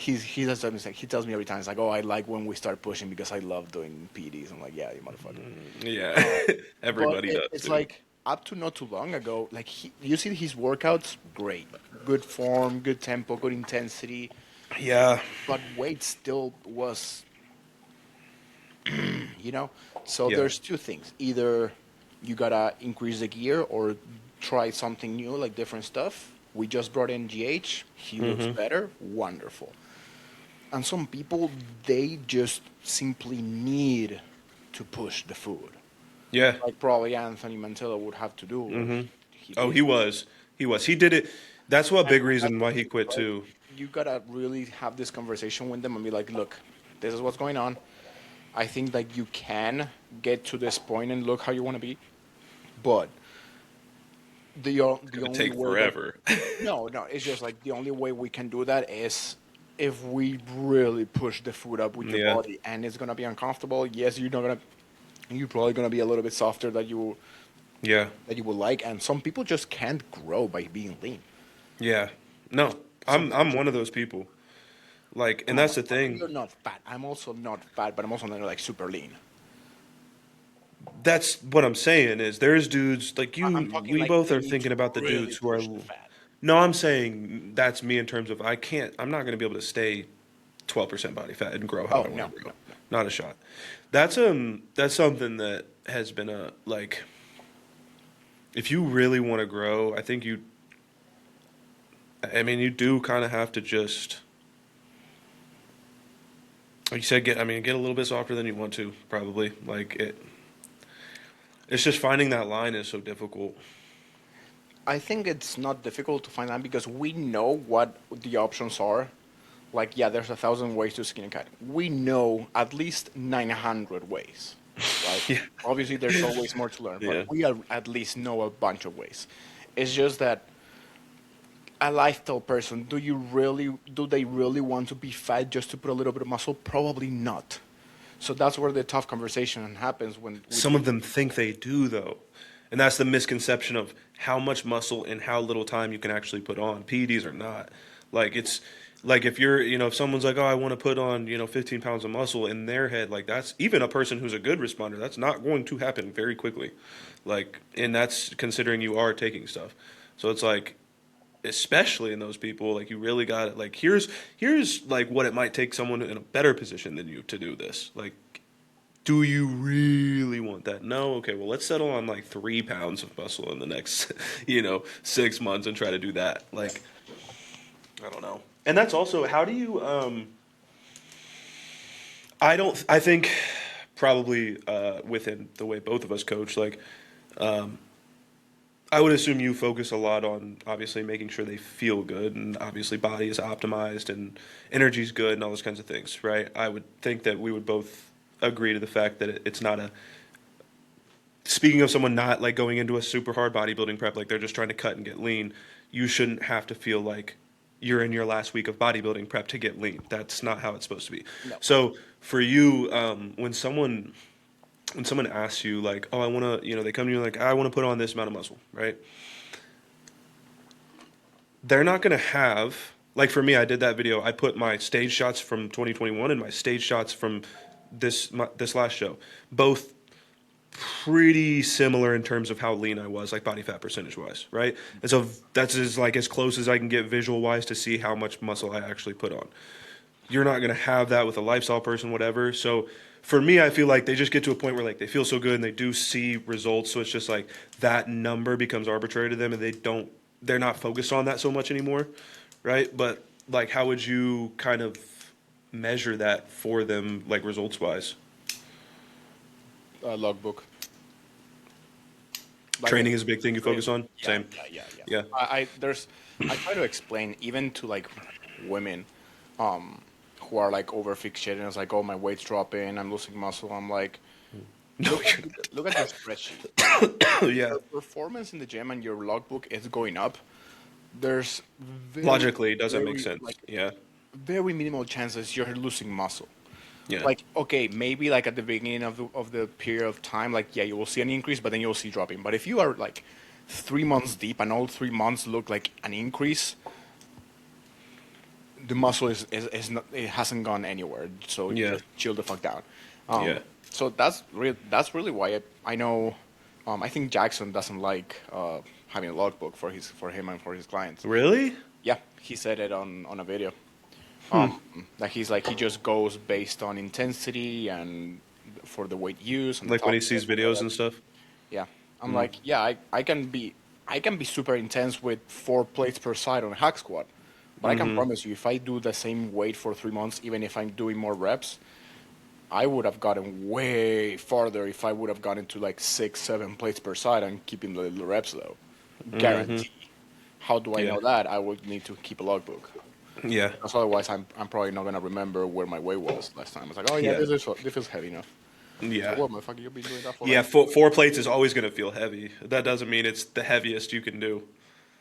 does something like he tells me every time, it's like, oh, I like when we start pushing because I love doing PDs. I'm like, yeah, you motherfucker. Yeah, But everybody does. it's Dude. like up to not too long ago, like you see his workouts, great, good form, good tempo, good intensity, Yeah, but weight still was, you know. So Yeah. there's two things: either you gotta increase the gear or try something new, like different stuff. We just brought in GH. He looks better. Wonderful. And some people, they just simply need to push the food. yeah. Like probably Anthony Mantello would have to do. Oh, did. he did it. That's what big reason why he quit Right? too. You gotta really have this conversation with them and be like, look, this is what's going on. I think that you can get to this point and look how you want to be, but the It'd only take way forever. no, it's just like the only way we can do that is if we really push the food up with your Yeah. body, and it's gonna be uncomfortable. Yes, you're probably gonna be a little bit softer Yeah, that you would like, and some people just can't grow by being lean. yeah. No, I'm one of those people. Like, and that's the thing. You're not fat. I'm also not fat, but I'm also not like super lean. That's what I'm saying is there's dudes like you. I'm talking We like both they are need thinking to about the really dudes who are. push the fat. No, I'm saying that's me in terms of I can't. I'm not going to be able to stay 12% body fat and grow how Oh, I want no, to grow. no, Not a shot. That's something that has been a like. If you really want to grow, I think you. I mean, you do kind of have to just. Like you said, get a little bit softer than you want to, probably. Like it. It's just finding that line is so difficult. I think it's not difficult to find that because we know what the options are. Like, yeah, there's 1,000 ways to skin a cat. We know at least 900 ways. Right? Yeah. Obviously, there's always more to learn, Yeah. but we at least know a bunch of ways. It's just that a lifestyle person, do they really want to be fat just to put a little bit of muscle? Probably not. So that's where the tough conversation happens when with Some of you. them think they do, though. And that's the misconception of how much muscle and how little time you can actually put on. PEDs are not. Like, it's like if you're, if someone's like, oh, I want to put on, 15 pounds of muscle in their head, like that's even a person who's a good responder, that's not going to happen very quickly. Like, and that's considering you are taking stuff. So it's like, especially in those people, like you really got it. Like, here's like what it might take someone in a better position than you to do this. Like, do you really want that? No? Okay, well, let's settle on like 3 pounds of muscle in the next, 6 months and try to do that. Like, I don't know. And that's also, how do you, I think probably within the way both of us coach, like, I would assume you focus a lot on obviously making sure they feel good and obviously body is optimized and energy's good and all those kinds of things, right? I would think that we would both agree to the fact that it's not a, speaking of someone not like going into a super hard bodybuilding prep, like they're just trying to cut and get lean, you shouldn't have to feel like you're in your last week of bodybuilding prep to get lean. That's not how it's supposed to be. No. So for you, when someone asks you like, oh, I want to, they come to you like, I want to put on this amount of muscle, right? They're not going to have, like for me, I did that video. I put my stage shots from 2021 and my stage shots from this last show, both pretty similar in terms of how lean I was, like body fat percentage wise, right? And so that's as close as I can get visual wise to see how much muscle I actually put on. You're not going to have that with a lifestyle person, whatever. So for me, I feel like they just get to a point where like they feel so good and they do see results. So it's just like that number becomes arbitrary to them and they're not focused on that so much anymore, right? But like, how would you kind of measure that for them, like results wise? Logbook. Like Training is a big thing you focus on. yeah, Same. yeah. Yeah. I try to explain even to like women, who are like over fixated and it's like, oh, my weight's dropping, I'm losing muscle. I'm like, No, look at the spreadsheet. yeah. Your performance in the gym and your logbook is going up. There's Logically, does that make very, sense? like, Yeah. very minimal chances you're losing muscle. Yeah. Like, okay, maybe like at the beginning of the period of time, like, yeah, you will see an increase, but then you'll see dropping. But if you are like 3 months deep and all 3 months look like an increase, the muscle is not, it hasn't gone anywhere. So Yeah. just chill the fuck down. Yeah. So that's really why I know. I think Jackson doesn't like having a logbook for him and for his clients. Really? Yeah, he said it on a video. That he's like he just goes based on intensity and for the weight use and the Like when he topic sees and all videos that. and stuff? Yeah, I'm like, yeah, I can be super intense with 4 plates per side on a hack squat, but I can promise you, if I do the same weight for 3 months, even if I'm doing more reps, I would have gotten way farther if I would have gotten to like 6, 7 plates per side and keeping the reps low. Guarantee. How do I Yeah. know that? I would need to keep a logbook. Yeah. Because otherwise, I'm probably not gonna remember where my weight was last time. It's like, oh yeah, Yeah. this is heavy enough. Yeah. What, motherfucker, you've been doing that for Yeah, like... 4 plates is always going to feel heavy. That doesn't mean it's the heaviest you can do.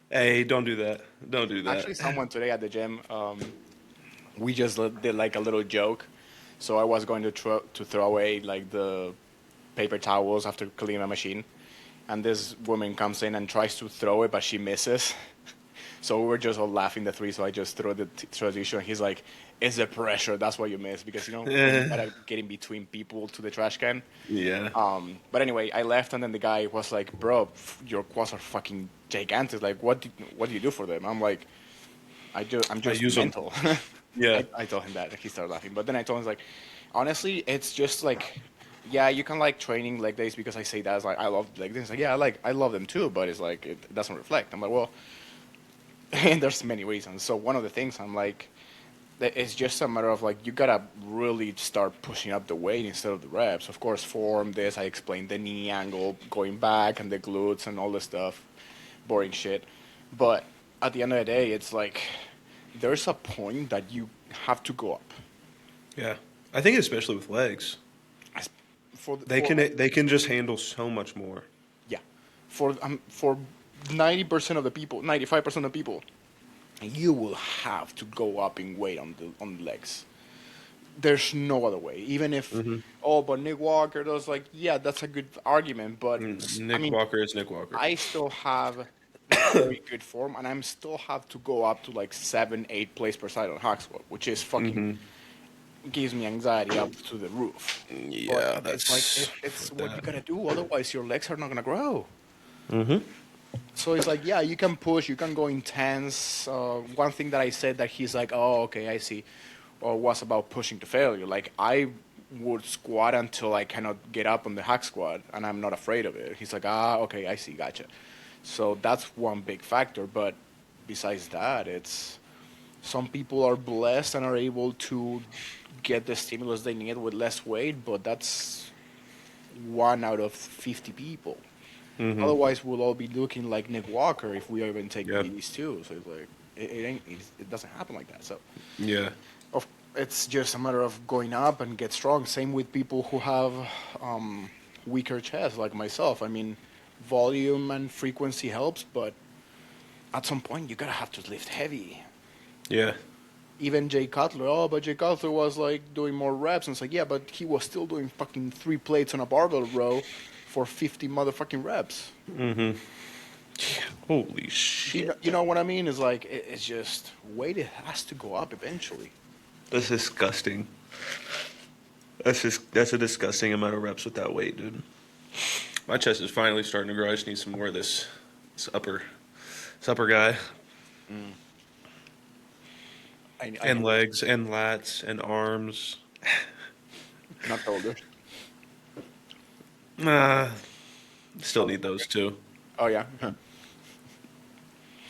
Hey, don't do that. Don't do that. Actually, someone today at the gym, we just did like a little joke. So I was going to throw away like the paper towels after cleaning my machine, and this woman comes in and tries to throw it, but she misses. So we were just all laughing, the three. So I just threw the tissue, and he's like, "It's the pressure. That's why you miss, because when you gotta get in between people to the trash can." Yeah. But anyway, I left, and then the guy was like, "Bro, your quads are fucking gigantic. Like, what do you do for them?" I'm like, I'm just use 'em." mental." Yeah. I told him that, and he started laughing. But then I told him, like, honestly, it's just like, yeah, you can like training leg days because I say that. It's like, I love leg days. Like, yeah, I love them too, but it's like, it doesn't reflect. I'm like, well, and there's many reasons. So one of the things I'm like, that it's just a matter of like, you gotta really start pushing up the weight instead of the reps. Of course, form this, I explained the knee angle, going back, and the glutes and all this stuff, boring shit. But at the end of the day, it's like, there's a point that you have to go up. Yeah. I think especially with legs, they can just handle so much more. Yeah, for 90% of the people, 95% of the people, you will have to go up in weight on the legs. There's no other way. Even if, but Nick Walker does, like, yeah, that's a good argument. But I Nick mean, Walker is Nick Walker. I still have very good form, and I'm still have to go up to like 7, 8 plays per side on hack squat, which is fucking gives me anxiety up to the roof. But Yeah, it's like that's it's fuck what you that. gotta do. Otherwise, your legs are not gonna grow. So it's like, yeah, you can push, you can go intense. One thing that I said that he's like, oh, okay, I see, or was about pushing to failure. Like, I would squat until I cannot get up on the hack squat, and I'm not afraid of it. He's like, okay, I see, gotcha. So that's one big factor. But besides that, it's some people are blessed and are able to get the stimulus they need with less weight, but that's 1 out of 50 people. Otherwise, we'll all be looking like Nick Walker if we even take Yeah. PEDs too. So it's like it doesn't happen like that. So Yeah. of, it's just a matter of going up and get strong. Same with people who have weaker chests, like myself. I mean, volume and frequency helps, but at some point you gotta have to lift heavy. Yeah. Even Jay Cutler, but Jay Cutler was like doing more reps, and it's like, yeah, but he was still doing fucking 3 plates on a barbell row for 50 motherfucking reps. Holy shit. You know what I mean? It's like it's just weight. It has to go up eventually. That's disgusting. That's a disgusting amount of reps with that weight, dude. My chest is finally starting to grow. I just need some more of this upper guy. I And legs and lats and arms. not shoulders. Nah, still need those too. Oh yeah,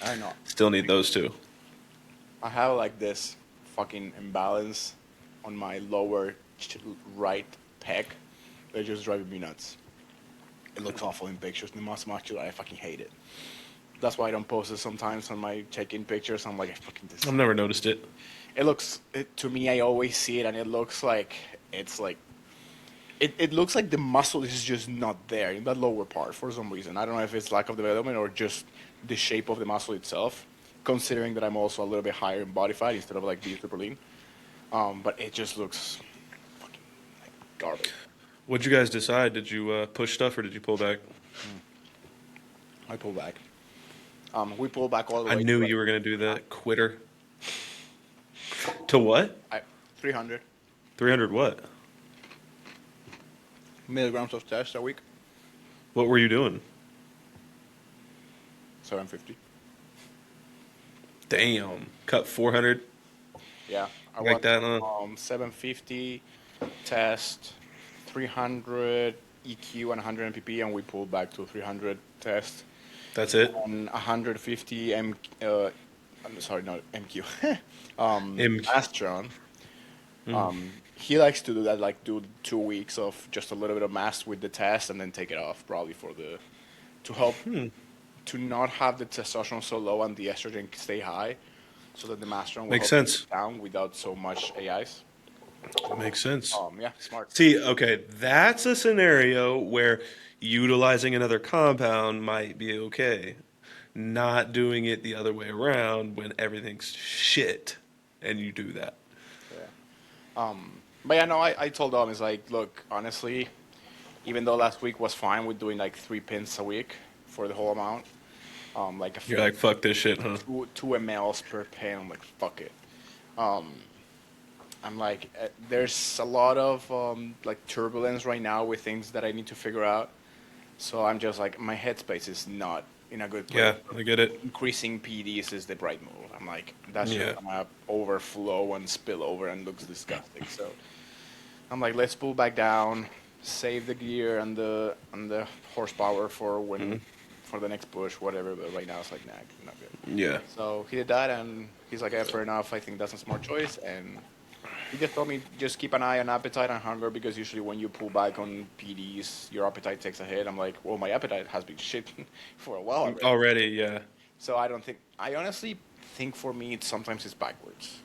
I know. Still need those too. I have like this fucking imbalance on my lower right pec. They're just driving me nuts. It looks awful in pictures. The muscle muscular, I fucking hate it. That's why I don't post it sometimes on my check-in pictures. I'm like, I fucking this. I've never noticed it. It looks to me. I always see it, and it looks like it's like it looks like the muscle is just not there in that lower part for some reason. I don't know if it's lack of development or just the shape of the muscle itself. Considering that I'm also a little bit higher in body fat instead of like being super lean, but it just looks fucking like garbage. What'd you guys decide? Did you push stuff or did you pull back? I pull back. We pull back all the I way. knew to, you were gonna do that. Quitter. To what? 300 300 what? milligrams of test a week. What were you doing? 750. Damn. Cut 400. Yeah, I Like want that, huh? 750 test, 300 EQ and 100 MPP, and we pulled back to 300 test That's it. and 150 I'm sorry, not MQ. M- Astron. He likes to do that, like do 2 weeks of just a little bit of mass with the test and then take it off, probably to help to not have the testosterone so low and the estrogen stay high, so that the mastron will Makes help sense. it down without so much AIs. Makes sense. Yeah, smart. See, okay, that's a scenario where utilizing another compound might be okay. Not doing it the other way around when everything's shit and you do that. Yeah. But yeah, no, I told them, it's like, look, honestly, even though last week was fine with doing like 3 pins a week for the whole amount, like You're like, fuck this shit, huh? 2 mLs per pin. I'm like, fuck it. I'm like, there's a lot of like turbulence right now with things that I need to figure out. So I'm just like, my headspace is not in a good place. Yeah, I get it. Increasing PDs is the right move. I'm like, that's Yeah. just gonna overflow and spill over and looks disgusting. So I'm like, let's pull back down, save the gear and the horsepower for when for the next push, whatever. But right now it's like, nah, not good. Yeah. So he did that, and he's like, yeah, fair enough. I think that's a smart choice. And he just told me just keep an eye on appetite and hunger, because usually when you pull back on PDs, your appetite takes a hit. I'm like, well, my appetite has been shit for a while already. Already, yeah. So I honestly think for me, sometimes it's backwards.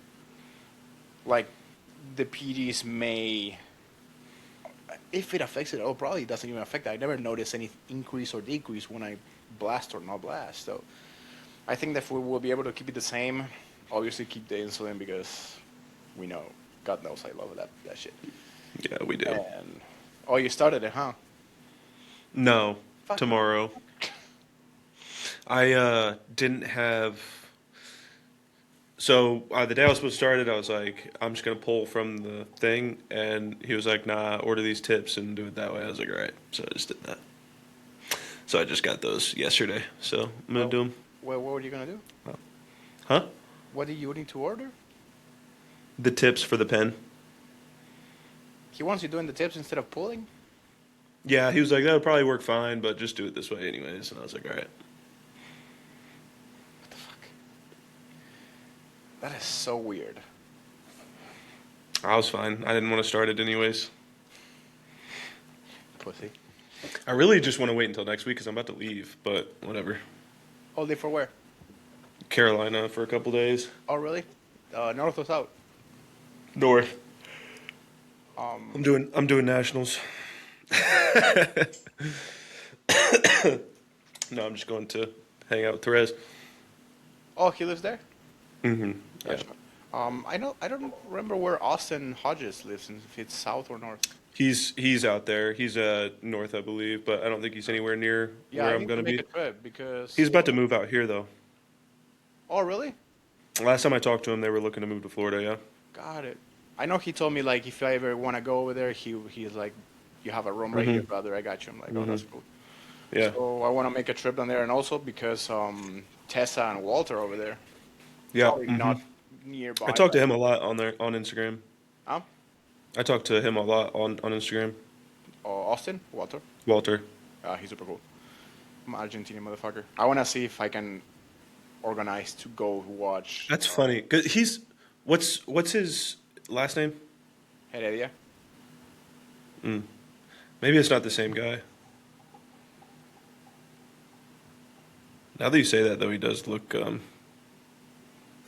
Like, the PDs may, if it affects it, probably it doesn't even affect it. I never notice any increase or decrease when I blast or not blast. So I think that we will be able to keep it the same. Obviously, keep the insulin because we know, God knows, I love that shit. Yeah, we do. And oh, you started it, huh? No, Fuck. tomorrow. I didn't have. So the day I was supposed to start it, I was like, I'm just gonna pull from the thing, and he was like, Nah, order these tips and do it that way. I was like, all right, so I just did that. So I just got those yesterday. So I'm gonna do them. Well, what were you gonna do? Huh? What do you need to order? The tips for the pen. He wants you doing the tips instead of pulling. Yeah, he was like, that would probably work fine, but just do it this way anyways. And I was like, all right. What the fuck? That is so weird. I was fine. I didn't want to start it anyways. Pussy. I really just want to wait until next week because I'm about to leave, but whatever. All day for where? Carolina for a couple days. Oh, really? North or south? North. I'm doing nationals. No, I'm just going to hang out with Therese. Oh, he lives there. Mm-hmm. Yeah. I don't remember where Austin Hodges lives, and if it's south or north. He's out there. He's north, I believe, but I don't think he's anywhere near Yeah, where I I'm need going to to make be. a trip because He's about to move out here though. Oh, really? Last time I talked to him, they were looking to move to Florida. Yeah. Got it. I know he told me like if I ever want to go over there, he's like, you have a room right here, brother. I got you. I'm like, oh, that's cool. Yeah. So I want to make a trip down there, and also because Tessa and Walter over there. Yeah. Probably not nearby. I talked to but- him a lot on Instagram. Huh? I talked to him a lot on Instagram. Austin, Walter. Walter. He's super cool. I'm an Argentinian motherfucker. I want to see if I can organize to go watch. That's funny. 'Cause he's what's his last name? Heredia. Maybe it's not the same guy. Now that you say that, though, he does look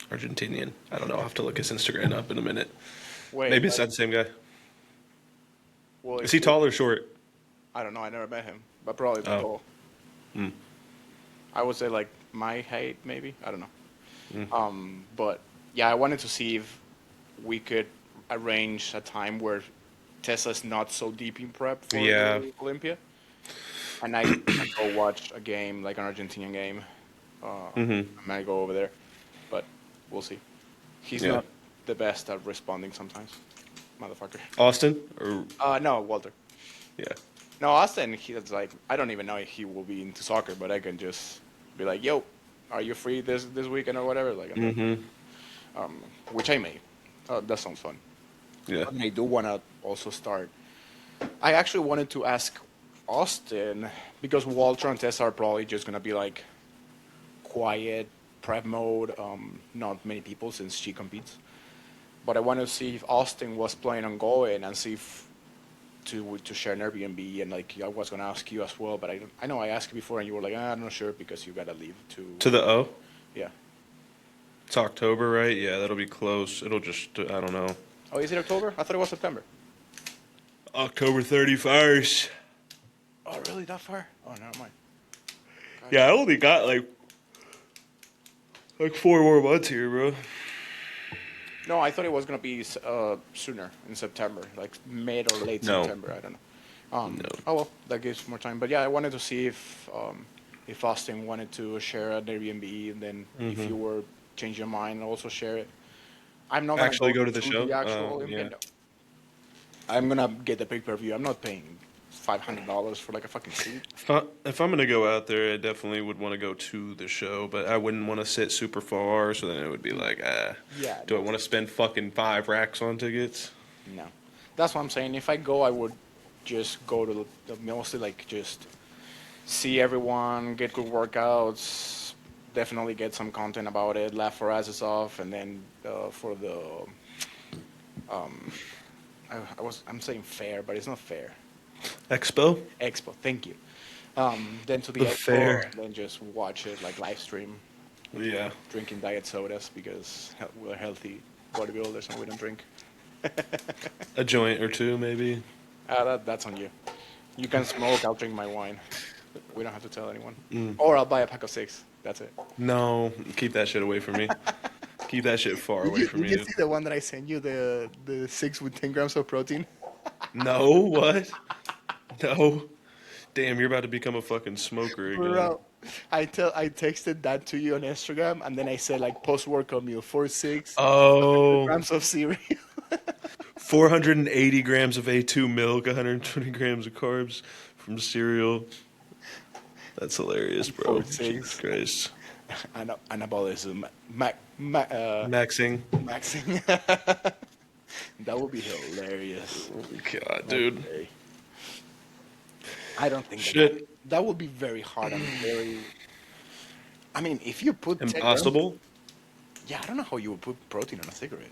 Argentinian. I don't know. I'll have to look his Instagram up in a minute. Wait, Maybe it's not the same guy. well, Is he tall or short? I don't know. I never met him, but probably Oh. tall. Mm. I would say like my height, maybe. I don't know. Mm. But yeah, I wanted to see if we could arrange a time where Tessa's not so deep in prep for Yeah. the Olympia, and I can go watch a game, like an Argentinian game. I might go over there, but we'll see. He's Yeah. not the best at responding sometimes, motherfucker. Austin? Or No, Walter. yeah. No, Austin, he's like, I don't even know if he will be into soccer, but I can just be like, yo, are you free this weekend or whatever? Like, which I may. That sounds fun. Yeah. And I do want to also start. I actually wanted to ask Austin, because Walter and Tessa are probably just going to be like quiet, prep mode, not many people since she competes. But I wanted to see if Austin was planning on going and see if to share an Airbnb, and like I was gonna ask you as well, but I know I asked you before and you were like, I'm not sure because you gotta leave To the O? yeah. It's October, right? Yeah, that'll be close. It'll just, I don't know. Oh, is it October? I thought it was September. October 31st. Oh, really? That far? Oh, never mind. Yeah, I only got like 4 more months here, bro. No, I thought it was gonna be sooner in September, like mid or late No. September. I don't know. No. Oh well, that gives more time. But yeah, I wanted to see if Austin wanted to share an Airbnb, and then if you were change your mind, also share it. I'm not gonna Actually go to the show? The actual Oh, Olympia, yeah. no. I'm gonna get the pay-per-view. I'm not paying $500 for like a fucking seat. If I'm gonna go out there, I definitely would want to go to the show, but I wouldn't want to sit super far. So then it would be like, Yeah, do I no. want to spend fucking 5 racks on tickets? No, that's what I'm saying. If I go, I would just go to the mostly like just see everyone, get good workouts, definitely get some content about it, laugh our asses off, and then for the I'm saying fair, but it's not fair. Expo? Expo, thank you. Then to the The expo, fair. and then just watch it like live stream, Yeah. drinking diet sodas because we're healthy bodybuilders and we don't drink. A joint or two, maybe. That's on you. You can smoke. I'll drink my wine. We don't have to tell anyone. Mm. Or I'll buy a pack of 6. That's it. No, keep that shit away from me. Keep that shit far away from Did me, you dude. see the one that I sent you? The 6 with 10 grams of protein. No, what? No. Damn, you're about to become a fucking smoker again. Bro, I texted that to you on Instagram, and then I said like post workout meal 4 6 Oh, grams of cereal. 480 grams of A2 milk, 120 grams of carbs from cereal. That's hilarious, bro. Four Jesus six Christ. Anabolism, Maxing. maxing. That would be hilarious. God, No dude. way. I don't think Shit. that would be very hard and very. I mean, if you put 10 grams, Impossible. yeah, I don't know how you would put protein on a cigarette.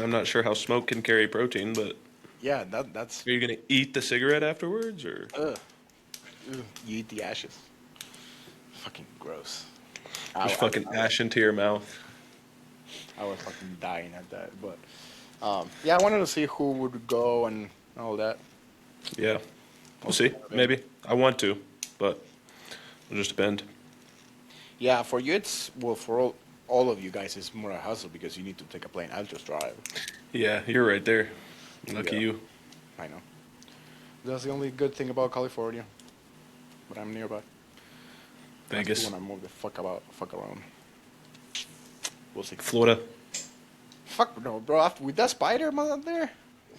I'm not sure how smoke can carry protein, but Yeah, that's are you gonna eat the cigarette afterwards, or ugh, you eat the ashes. Fucking gross. just fucking ash into your mouth? I was fucking dying at that, but yeah, I wanted to see who would go and all that. Yeah, we'll see. Maybe I want to, but it'll just depend. Yeah, for you, it's well for all of you guys, it's more a hustle because you need to take a plane. I'll just drive. Yeah, you're right there. Lucky Yeah. you. I know. That's the only good thing about California. But I'm nearby. Vegas, When I move the fuck around. We'll see. Florida. Fuck no, bro. After with that spider man out there,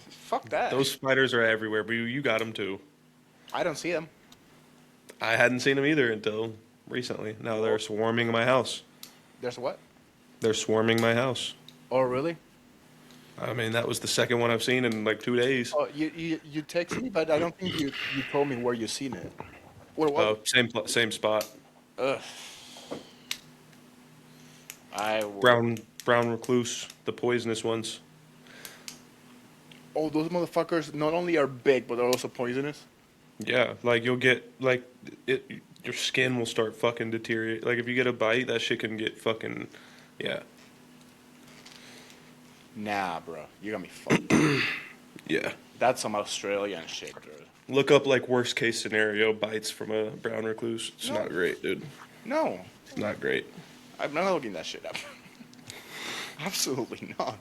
fuck that. Those spiders are everywhere, but you got them too. I don't see them. I hadn't seen them either until recently. Now they're swarming my house. There's what? They're swarming my house. Oh really? I mean, that was the second one I've seen in like 2 days. Oh, you text me, but I don't think you told me where you seen it. What was Oh, it? same spot. Ugh. I will. Brown recluse, the poisonous ones. Oh, those motherfuckers not only are big, but they're also poisonous. Yeah, like you'll get like your skin will start fucking deteriorate. Like if you get a bite, that shit can get fucking, yeah, Nah, bro. You got me fucked. yeah. That's some Australian shit, dude. Look up like worst case scenario bites from a brown recluse. It's No. not great, dude. No, It's not great. I'm not looking that shit up. Absolutely not.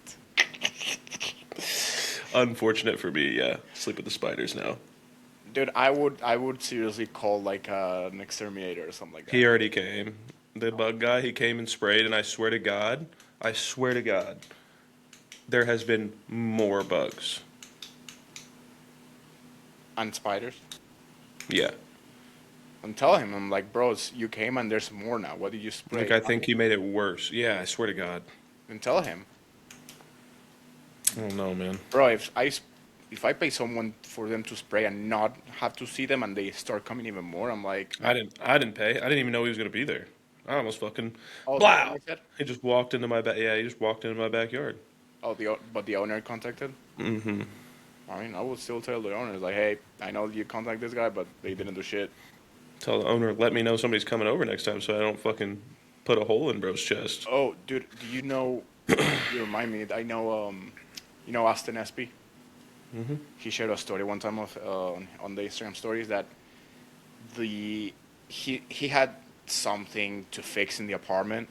Unfortunate for me, yeah. Sleep with the spiders now. Dude, I would seriously call like an exterminator or something like that. He already came. The bug guy, he came and sprayed, and I swear to God, there has been more bugs. And spiders. Yeah. I'm telling him, I'm like, bros, you came and there's more now. What did you spray? Like, I think he made it worse. Yeah, I swear to God. And tell him, I don't know, man. bro, if I pay someone for them to spray and not have to see them and they start coming even more, I'm like, I didn't pay. I didn't even know he was gonna be there. I almost fucking oh, the blah. owner said? He just walked into my yeah, he just walked into my backyard. Oh, but the owner contacted. Mm-hmm. I mean, I would still tell the owners like, hey, I know you contact this guy, but they didn't do shit. Tell the owner, let me know somebody's coming over next time so I don't fucking put a hole in bro's chest. Oh, dude, do you know? You remind me. I know. Austin Espy. Mm-hmm. He shared a story one time on the Instagram stories that he had something to fix in the apartment,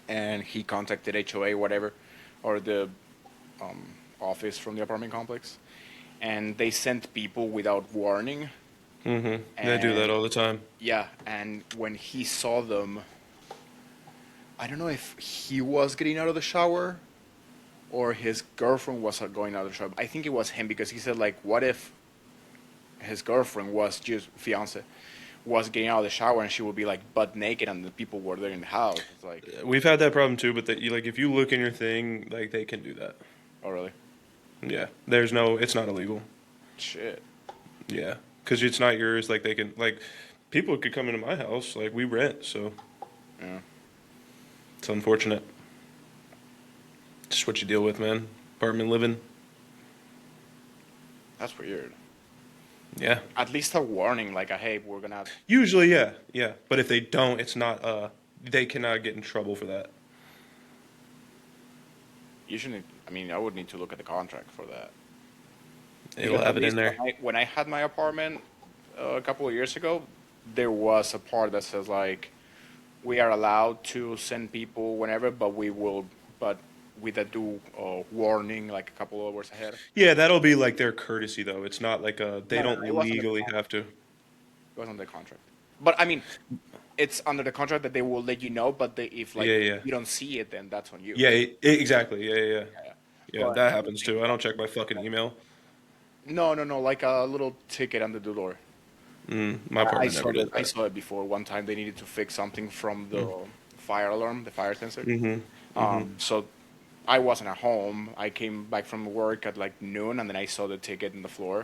and he contacted HOA whatever, or the office from the apartment complex, and they sent people without warning. Mm-hmm. They do that And- all the time. Yeah, and when he saw them, I don't know if he was getting out of the shower or his girlfriend was going out of the shower. I think it was him because he said like, what if his girlfriend was just fiance was getting out of the shower and she would be like butt naked and the people were there in the house. It's like, We've had that problem too, but that you like if you look in your thing, like they can do that. oh really? Yeah, it's not illegal. Shit. Yeah, because it's not yours. Like they can like people could come into my house. Like we rent, so Yeah. it's unfortunate. Just what you deal with, man. Apartment living. That's weird. Yeah. At least a warning, like a hey, we're gonna. Usually, yeah. But if they don't, it's not. They cannot get in trouble for that. You shouldn't. I mean, I would need to look at the contract for that. They'll Because have at it in least there. When I had my apartment a couple of years ago, there was a part that says like, we are allowed to send people whenever, but with a due warning, like a couple hours ahead. Yeah, that'll be like their courtesy though. It's not like they No, don't it wasn't legally have to. It was under the contract. But I mean, it's under the contract that they will let you know. But if like Yeah, yeah. you don't see it, then that's on you. Yeah, exactly. Yeah, yeah, yeah. Yeah. Yeah, But that happens too. I don't check my fucking email. no, like a little ticket under the door. My I apartment saw never did that. I that. saw it before. One time they needed to fix something from the fire alarm, the fire sensor. So I wasn't at home. I came back from work at like noon, and then I saw the ticket in the floor,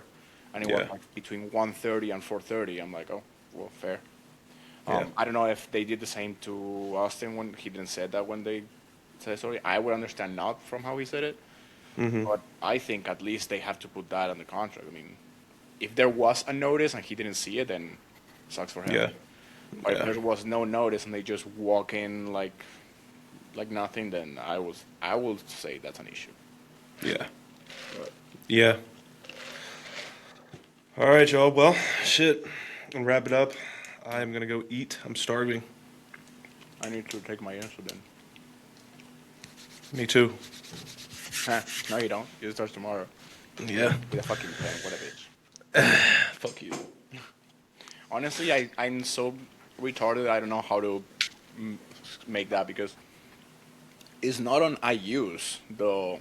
and it was Yeah. like between 1:30 and 4:30. I'm like, oh, well, fair. Yeah. I don't know if they did the same to Austin when he didn't say that when they said sorry. I would understand not from how he said it, but I think at least they have to put that on the contract. I mean, if there was a notice and he didn't see it, then sucks for him. Yeah. But if Yeah. there was no notice and they just walk in like nothing, then I will say that's an issue. Yeah. Yeah. All right, y'all. Well, shit. I'll wrap it up. I'm gonna go eat. I'm starving. I need to take my insulin. Me too. No, you don't. It starts tomorrow. Yeah. With a fucking pen. What a bitch. Fuck you. Honestly, I'm so retarded. I don't know how to make that because it's not on I use the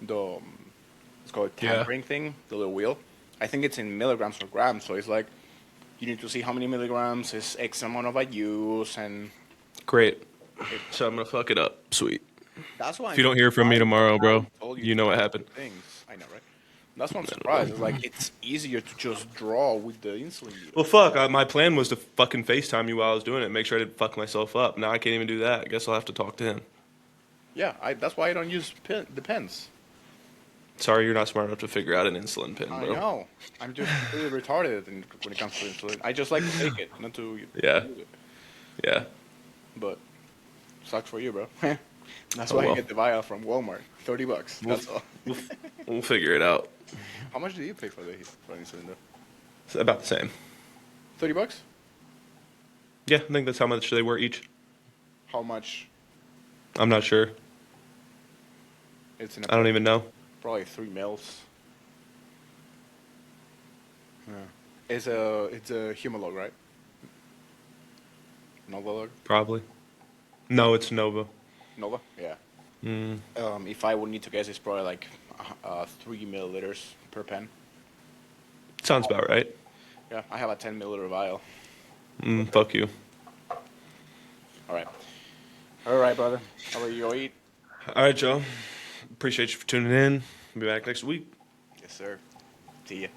it's called Yeah. tampering thing, the little wheel. I think it's in milligrams or grams. So it's like you need to see how many milligrams is X amount of I use, and Great. So I'm gonna fuck it up. Sweet. that's why. If you don't hear from me tomorrow, bro, you know what happened. Things I know, right? That's why I'm surprised. It's like it's easier to just draw with the insulin needle. Well, fuck. My plan was to fucking FaceTime you while I was doing it, make sure I didn't fuck myself up. Now I can't even do that. I guess I'll have to talk to him. Yeah, that's why I don't use the pens. Sorry, you're not smart enough to figure out an insulin pin, I bro. know. I'm just really retarded when it comes to insulin. I just like to take it, not to Yeah. use it. Yeah. But sucks for you, bro. That's Oh, why well. I get the vial from Walmart. $30. That's all. We'll figure it out. How much do you pay for insulin though? It's about the same. $30? Yeah, I think that's how much they were each. How much? I'm not sure. It's in I don't even know. probably 3 mils. Yeah. It's a Humalog, right? Novolog? Probably. No, it's Nova. Nova? Yeah. Mm, If I would need to guess, it's probably like 3 milliliters per pen. sounds about right. Yeah, I have a 10 milliliter vial. Fuck you. All right. All right, brother. How about you go eat? All right, Joe. Appreciate you for tuning in. Be back next week. Yes, sir. See ya.